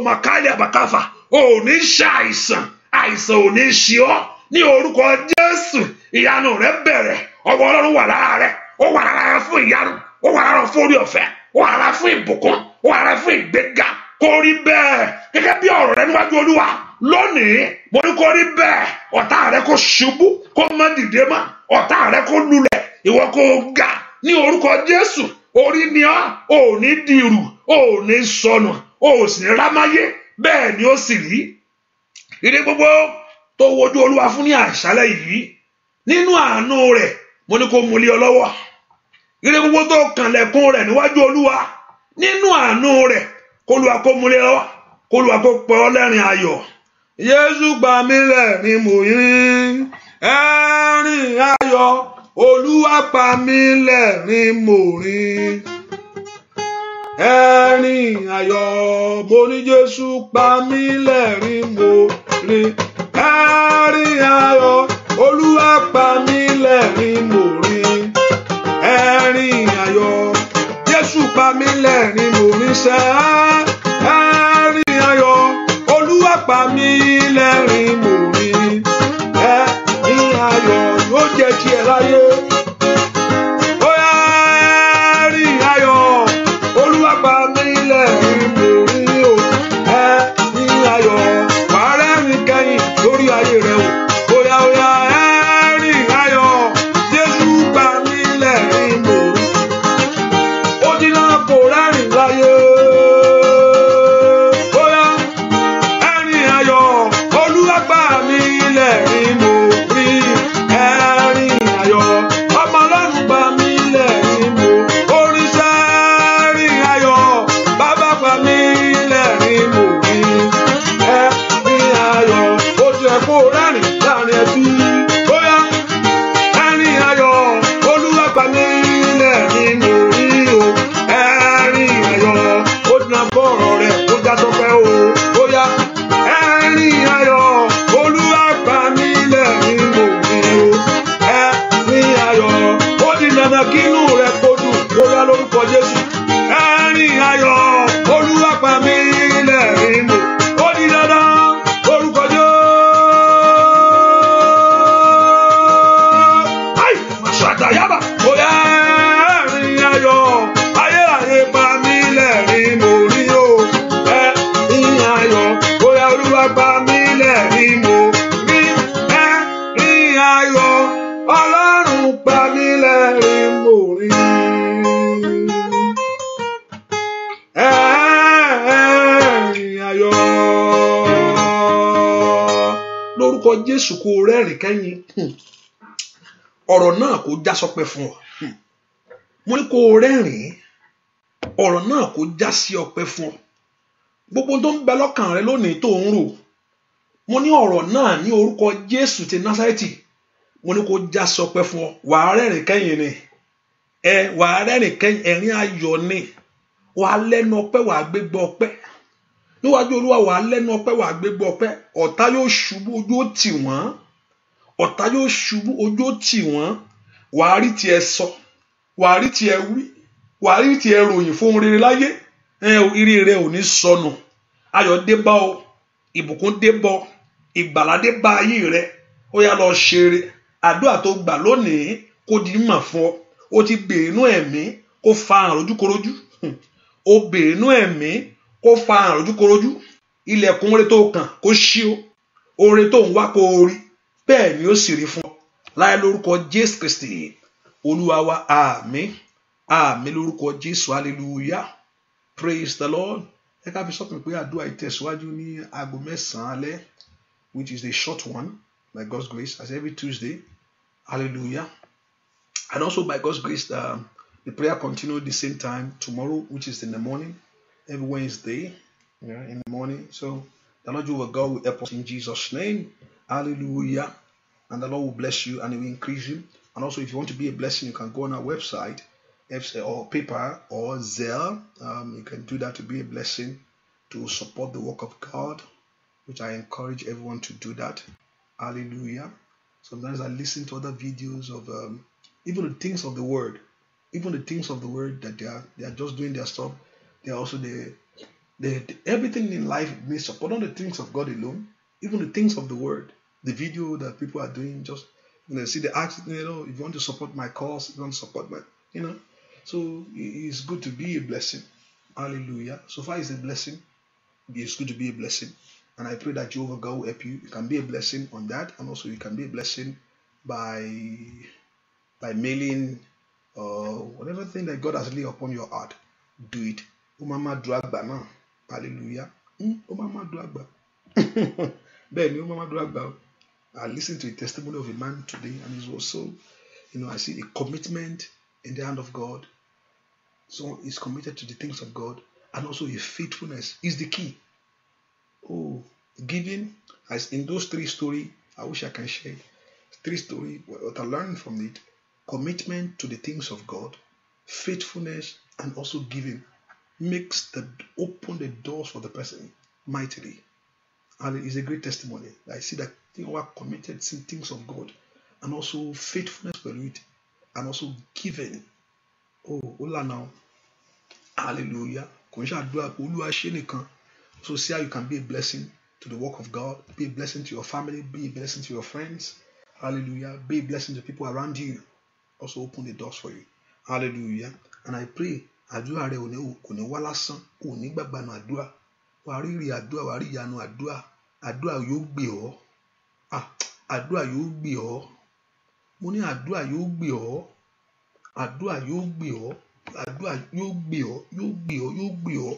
makali abakafa òní ṣe àìsàn òní ṣe ọ ní orúkọ Jésù. Ìyanu rẹ bẹ̀rẹ̀ ọwọ́ Ọlọ́run wà lára rẹ ó wà lára rẹ fún ìyanu ó wà lára fún orí ọ̀fẹ́ ó wà lára fún ìbùkún ó wà lára fún ìgbéga. Kó rí bẹ́ẹ̀ gẹ́gẹ́ bí ọ̀rọ̀ rẹ níwájú Olúwa lónìí. Mo ní kó rí bẹ́ẹ̀ ọ̀tá rẹ kó ṣubú kó má dìde mọ́ ọ̀tá rẹ kó lulẹ̀ ìwọ kó ga ní orúkọ Jésù. Orí ni ọ́ ò ní dìrù ò ní sọnù ò sì ní rámáyé bẹ́ẹ̀ ni ó sì rí. Ire gbogbo tó wojú Olúwa fún ní àṣálẹ́ yìí nínú àánú rẹ̀ mo ní kó mú lé ọ lọ́wọ́. Ire gbogbo tó kànlẹ̀kùn rẹ̀ níwájú Olúwa nínú àánú rẹ̀ k'Olúwa kó mú lé ọ lọ́wọ́ k'Olúwa kó pẹ́ ọ lẹ́rìn ayọ̀. Jésù gbà mí lẹ́rìn mò ń ẹ̀rín ayọ̀ Olúwa pa mí lẹ́rìn mò ń ẹ̀rín ayọ̀ mo ní Jésù pa mí lẹ́rìn mò ń ẹ̀rín ayọ̀ Olúwa pa mí lẹ́rìn mò ń ẹ̀rín ayọ̀ Jésù pa mí lẹ́rìn mò ń ẹ̀rín ayọ̀ Olúwa pa mí lẹ́rìn mò ń ẹ̀rín ayọ̀ yóò jẹ́ tiẹ̀ láyé. Ó yá ẹ̀rín ayọ̀ Olúwa pa mí lẹ́rìn mò ń ẹ̀rín ayọ̀ wà á rẹ́rìn kẹ́yìn lórí ayé rẹ o. Ó yá ẹ̀rín ayọ̀ Jésù pa mí lẹ́rìn mò ń ó dínà kò rẹ́rìn láyé. Ó yá ẹ̀rín ayọ̀ Olúwa pa mí lẹ́rìn mò ń ẹ̀rín ayọ̀ ọmọ Ọlọ́run pa mí lẹ́rìn mò ń oríṣẹ́ ẹ̀rín ayọ̀ bàbá pa mí lẹ́rìn mò ń ẹ̀rín ayọ̀ ó jẹ́ kó rẹ́rìn láàrin ẹbí. Ó yá ẹ̀rín ayọ̀ Olúwa pa mí lẹ́rìn mò ń ẹ̀rín ayọ̀ ó dínà kọ́ ọ̀rọ̀ rẹ̀ ó já sọpẹ́ o. Ó yá ẹ̀rín ayọ̀ Olúwa pa mí lẹ́rìn mò ń ẹ̀rín ayọ̀ ó di dandan kí inú rẹ̀ kó dùn. Ó yá lórúkọ Jésù ẹ̀rín ayọ̀ Olúwa pa mí lẹ́rìn mò ó di dandan lórúkọ Jésù. Àṣàtàyàbà ó yá ẹ̀rín ayọ̀ ayérayé pa mí lẹ́rìn mò rí o ẹ̀rín ayọ̀ ó yá Olúwa pa mí lẹ́rìn mò rí ẹ̀rín ayọ̀ Ọlọ́run pa mí lẹ́rìn mò rí ẹ̀rín ayọ̀ lórúkọ Jésù kó rẹ́rìn kẹ́yìn. Ọ̀rọ̀ náà kó já sọpẹ́ fún ọ. Mo ní kó rẹ́rìn ọ̀rọ̀ náà kó já sí ọpẹ́ fún ọ. Gbogbo tó ń bẹ lọ́kàn rẹ lónìí tó ń rò mo ní ọ̀rọ̀ náà ní orúkọ Jésù ti Násárẹ́tì mo ní kó já sí ọpẹ́ fún ọ. Wàá rẹ́rìn kẹ́yìn ni wàá rẹ́rìn kẹ́yìn ẹ̀rín ayọ̀ ni wàá lẹ́nu ọpẹ́ wàá gbégbá ọpẹ́ níwájú Olúwa wàá lẹ́nu ọpẹ́ wàá gbégbá ọpẹ́. Ọ̀tá yóò ṣubú ojú ó tì wọ́n ọ̀tá yóò ṣubú ojú ó tì wọ́n. Wàá rí tiẹ̀ sọ wàá rí tiẹ̀ wí wàá rí tiẹ̀ ròyìn fún ohun rere láyé. Ire rẹ ò ní sọnù. Ayọ̀ dé bá ọ ìbùkún dé bá ọ ìgbàlà dé bá ayé rẹ. Ó yá lọ ṣeré àdúrà tó gbà lónìí kó di mọ̀ fún ọ. Ó ti bèèrè ẹ̀mí kó fa àrùn ojúkorojú. Ó bèèrè ẹ̀mí kó fa àrùn ojúkorojú. Ilẹ̀kùn oore tó kàn kó ṣí o. Oore tó ń wá kó rí bẹ́ẹ̀ ni ó sì rí fún ọ. Láì lórúkọ Jésù Kristi Olúwa wa àmín àmín lórúkọ Jésù hallelujah praise the Lord. Ẹ ká fi sọ́kàn pé àdúrà ìtẹ̀síwájú ní aago 9 alẹ́ which is a short one by God's grace as every Tuesday hallelujah. And also by God's grace the prayer continue the same time tomorrow which is in the morning every Wednesday in the morning. So the Lord your God will help us in Jesus' name. Hallelujah. And the Lord will bless you and He will increase you. And also, if you want to be a blessing, you can go on our website, or PayPal or Zelle. You can do that to be a blessing to support the work of God, which I encourage everyone to do that. Hallelujah. Sometimes I listen to other videos of even the things of the word. Even the things of the word that they are just doing their stuff. They are also everything in life needs support. Not the things of God alone. Even the things of the word. The video that people are doing, just see the ask, if you want to support my cause, if you want to support my, So it's good to be a blessing. Hallelujah. So far it's a blessing. It's good to be a blessing. And I pray that Jehovah God will help you. You can be a blessing on that, and also you can be a blessing by mailing whatever thing that God has laid upon your heart. Do it. Umama Dragba now. Hallelujah. Umama Dragba. Then Umama Dragba. I listened to a testimony of a man today, and he's also, I see a commitment in the hand of God. So he's committed to the things of God, and also his faithfulness is the key. Oh, giving, as in those 3 stories, I wish I can share 3 stories, what I learned from it: commitment to the things of God, faithfulness, and also giving open the doors for the person mightily. And it's a great testimony. I see that you are committed to things of God, and also faithfulness for it, and also giving. Oh, hola now. Hallelujah. So see how you can be a blessing to the work of God, be a blessing to your family, be a blessing to your friends. Hallelujah. Be a blessing to people around you. Also open the doors for you. Hallelujah. And I pray, àdúrà rẹ kò ní wá lásán, kò ní gbàgbánu àdúrà. Wà á rí àdúrà, wà á rí ìyanu àdúrà. Àdúrà yóò gbé ọ. Àdúrà yóò gbé ọ. Mo ní àdúrà yóò gbé ọ. Àdúrà yóò gbé ọ. Àdúrà yóò gbé ọ. Yóò gbé ọ. Yóò gbé ọ.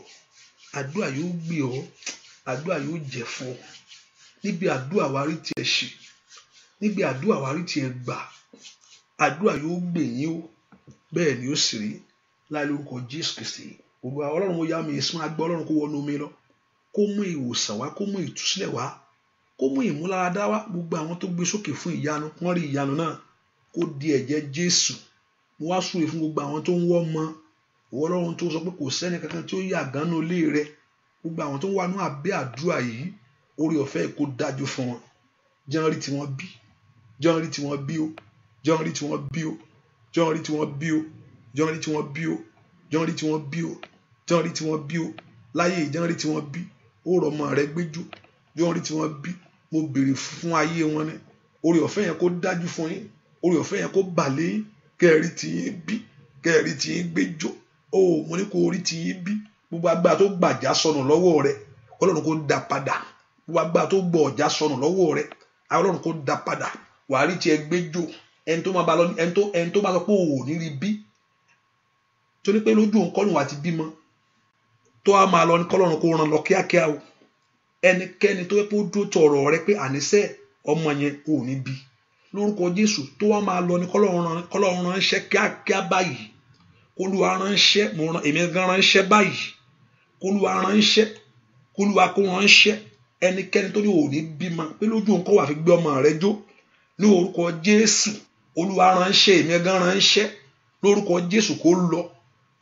Àdúrà yóò gbé ọ. Àdúrà yóò jẹ́ fún ọ. Níbi àdúrà wà á rí tiẹ̀ ṣe. Níbi àdúrà wà á rí tiẹ̀ gbà. Àdúrà yóò gbè yín o. Bẹ́ẹ̀ ni ó sì rí. Láì lórúkọ Jésù Kristi. Gbogbo Ọlọ́run ó yá mi ìsún agbọ́ Ọlọ́run kó wọnú mi lọ. Kó mú ìwòsàn wá, kó mú ìtúsílẹ̀ wá, kó mú ìmúláradá wá. Gbogbo àwọn tó gbé sókè fún ìyanu, wọ́n rí ìyanu náà. Kó di ẹ̀jẹ̀ Jésù. Mo wá súre fún gbogbo àwọn tó ń wọ́ ọmọ. Ìwọ Ọlọ́run tó sọ pé kò sẹ́ni kankan tí ó yà gánú ilé rẹ. Gbogbo àwọn tó wà ní abẹ́ àdúrà yìí, orí ọ̀fẹ́ kó dájú fún wọn. Jẹ́ rí tí wọ́n bí. Jẹ́ rí tí wọ́n bí o. Jẹ́ rí tí wọ́n bí o. Jẹ́ rí tí wọ́n bí o. Jẹ́ rí tí wọ́n bí o. Jẹ́ rí tí wọ́n bí o. Jẹ́ rí tí wọ́n bí o. Láyé ìjẹ́ rí tí wọ́n bí. Ó rọ̀ ọmọ rẹ gbẹ́jọ́. Jẹ́ rí tí wọ́n bí. Mo béèrè fún ayé wọn ni. Orí ọ̀fẹ́ yẹn kó dájú fún yín. Orí ọ̀fẹ́ yẹn kó bà lé yín. Kẹ́ẹ̀rí tí yín bí. Kẹ́ẹ̀rí tí yín gbẹ́jọ́. Ó mo ní kó orí tí yín bí. Gbogbo agbára tó gbàjà sọnù lọ́wọ́ rẹ, Ọlọ́run kó dá padà. Gbogbo agbára tó gbọ́ ọ̀jà sọnù lọ́wọ́ rẹ, Ọlọ́run kó dá padà. Wàá rí tiẹ̀ gbẹ́jọ́. Ẹni tó máa bá lọ, ẹni tó bá sọ pé òun ò ní rí bí. Torí pé lójú òun kọ́ lòun àti bímọ. Tó a máa lọ ní kọ́lọ́run kó ràn lọ kíákíá o. Ẹnikẹ́ni tó yẹ kó dúró tọ̀rọ̀ rẹ pé àníṣe ọmọ yẹn ò ní bí. Lórúkọ Jésù tó wá máa lọ ní kọ́lọ́run ránṣẹ́ kíákíá báyìí. Olúwa ránṣẹ́, èmi gan ránṣẹ́ báyìí. Olúwa ránṣẹ́, Olúwa kó ránṣẹ́. Ẹnikẹ́ni tó ní ò ní bímọ pé lójú òun kọ́ wà fi gbé ọmọ rẹ jó. Ní orúkọ Jésù, Olúwa ránṣẹ́, èmi gan ránṣẹ́. Lórúkọ Jésù kó lọ.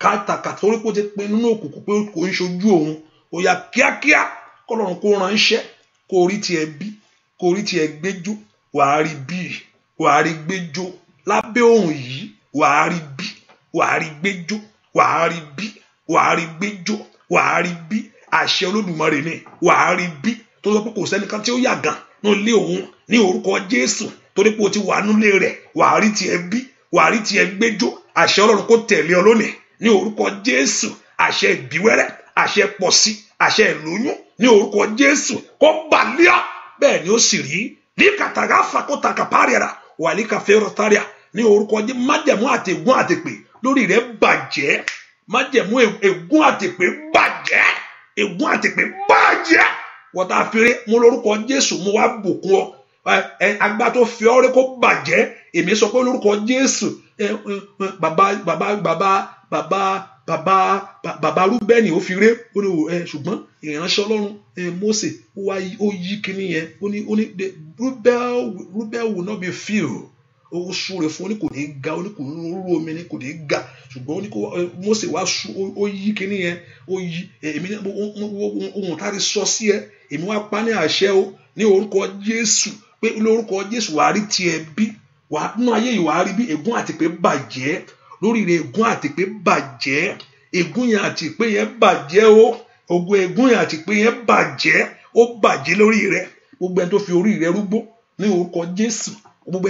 Kátàkà torí kó ti pinnu nínú òkùnkùn pé kò ń ṣojú òun. Ó yá kíákíá kọ́lọ́run kó ránṣẹ́. Kó rí tiẹ̀ bí, kó rí tiẹ̀ gbẹ́jọ́. Wàá rí bí, wàá rí gbẹ́jọ́. Lábẹ́ òun yìí, wàá rí bí, wàá rí gbẹ́jọ́. Wàá rí bí, wàá rí gbẹ́jọ́. Wàá rí bí. Àṣẹ Olódùmarè ni wàá rí bí. Tó sọ pé kò sẹ́nìkan tí ó yàgàn ní ilé òun ní orúkọ Jésù. Torí pé o ti wà nílé rẹ̀, wàá rí tiẹ̀ bí, wàá rí tiẹ̀ gbẹ́jọ́. Àṣẹ Ọlọ́run kó tẹ̀lé ọ lónìí ní orúkọ Jésù. Àṣẹ ìbíwẹ́rẹ́, àṣẹ pọ̀ sí, àṣẹ ìlóyún ní orúkọ Jésù kó bàlíà. Bẹ́ẹ̀ ni ó sì rí. Ní kàtàkà fàkótàkà pàrẹ̀rà wà ní kàfẹ́rọ̀ tàríà ní orúkọ Jésù. Májẹ̀mú àti ègún àtèpè lórí rẹ̀ bàjẹ́. Májẹ̀mú ègún àtèpè bàjẹ́. Ègún àtèpè bàjẹ́. Wọ́tá fèrè mo lórúkọ Jésù mo wá bùkún ọ. Agbá tó fi ọ́ rẹ́ kó bàjẹ́. Èmi sọ pé lórúkọ Jésù bàbá Rúbẹ́nì ó fi ré ó ní ṣùgbọ́n ìránṣẹ́ Ọlọ́run Mósè ó yí kíní yẹn ó ní Rúbẹ́ will not be filled. Ó súre fún ó ní kò ní ga ó ní kò ní rú omi ní kò ní ga ṣùgbọ́n ó ní kó Mósè wá ó yí kíní yẹn ó yí èmi ohun tá a ti sọ sí ẹ èmi wá pa ní àṣẹ o ní orúkọ Jésù pé lórúkọ Jésù wàá rí tiẹ̀ bí wàá nínú ayé yìí wàá rí bí ègún àti pé bàjẹ́ lórí rẹ̀, ègún àti pé bàjẹ́, ègún yẹn àti pé yẹn bàjẹ́ o, ògo ègún yẹn àti pé yẹn bàjẹ́, ó bàjẹ́ lórí rẹ̀. Gbogbo ẹni tó fi orí rẹ̀ rúgbó ní orúkọ Jésù, gbogbo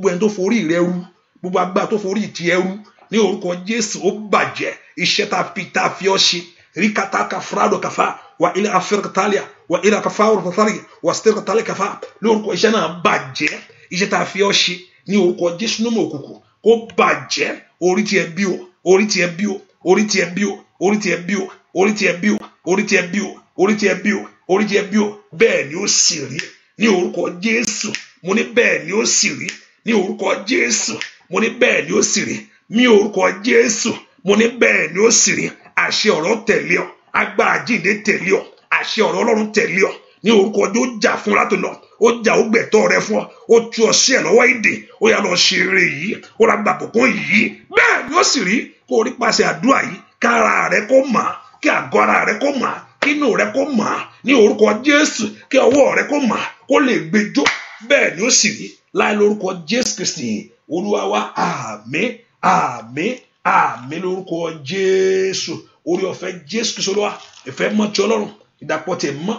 ẹni tó forí rẹ̀ rú, gbogbo agbára tó forí tiẹ̀ rú ní orúkọ Jésù ó bàjẹ́. Iṣẹ́ tá a fi ọ́ ṣe rikata kafrado kafa wa ila afirkatalia wa ila kafaru kafari wa stirkatalia kafa lórúkọ iṣẹ́ náà bàjẹ́. Iṣẹ́ tá a fi ọ́ ṣe ní orúkọ Jésù nínú òkùnkùn ó bàjẹ́. Orí tiẹ̀ bí o, orí tiẹ̀ bí o, orí tiẹ̀ bí o, orí tiẹ̀ bí o, orí tiẹ̀ bí o, orí tiẹ̀ bí o, orí tiẹ̀ bí o, orí tiẹ̀ bí o. Bẹ́ẹ̀ ni ó sì rí ní orúkọ Jésù. Mo ní bẹ́ẹ̀ ni ó sì rí ní orúkọ Jésù. Mo ní bẹ́ẹ̀ ni ó sì rí ní orúkọ Jésù. Mo ní bẹ́ẹ̀ ni ó sì rí. Àṣẹ ọ̀rọ̀ tẹ̀lé ọ, agbára jíǹde tẹ̀lé ọ, àṣẹ ọ̀rọ̀ Ọlọ́run tẹ̀lé ọ ní orúkọ Jésù. Ó jà fún láti lọ, ó jà ó gbẹ̀tọ́ rẹ fún ọ, ó tú ọ sí ẹ̀ lọ́wọ́ ìdè, ó yá lọ ṣe eré yìí, ó ra gbà bùkún yìí. Bẹ́ẹ̀ ni ó sì rí kó o rí pàṣẹ àdúrà yìí, kára rẹ kó mà, kí àgọ́ ara rẹ kó mà, kí inú rẹ kó mà ní orúkọ Jésù, kí ọwọ́ rẹ kó mà, kó lè gbẹjọ́. Bẹ́ẹ̀ ni ó sì rí láì lórúkọ Jésù Kristi Olúwa wa. Àmín, àmín, àmín lórúkọ Jésù. Orí ọ̀fẹ́ Jésù Kristi Olúwa, ìfẹ́ mọ́ ti Ọlọ́run, ìdàpọ̀ tẹ̀ mọ́,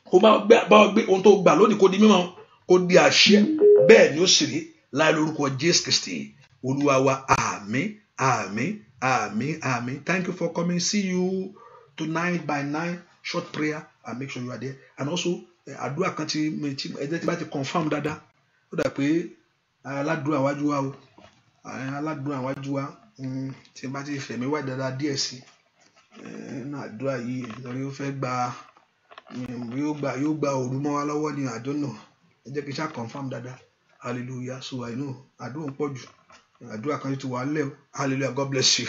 kó bá ọ gbé ohun tó gbà lónìí kó di mímọ́, kó di àṣẹ. Bẹ́ẹ̀ ni ó sì rí láì lórúkọ Jésù Kristi Olúwa wa. Àmín, àmín, àmín, àmín. Thank you for coming. See you tonight by 9 short prayer, and make sure you are there. And also àdúrà kan tí ẹjẹ tí bá ti confirm dáadáa, ó dà pé aládùúrà wájú wa o, aládùúrà wájú wa tí bá ti fẹ̀mí wá dáadáa díẹ̀ sí náà àdúrà yìí, nítorí ó fẹ́ yóò gba òru mọ́ wa lọ́wọ́ ní àdónà. Ẹ jẹ́ kí n ṣá confirm dáadáa. Hallelujah. So I know àdúrà ń pọ̀ jù, àdúrà kan ti wà lẹ́ o. Hallelujah. God bless you.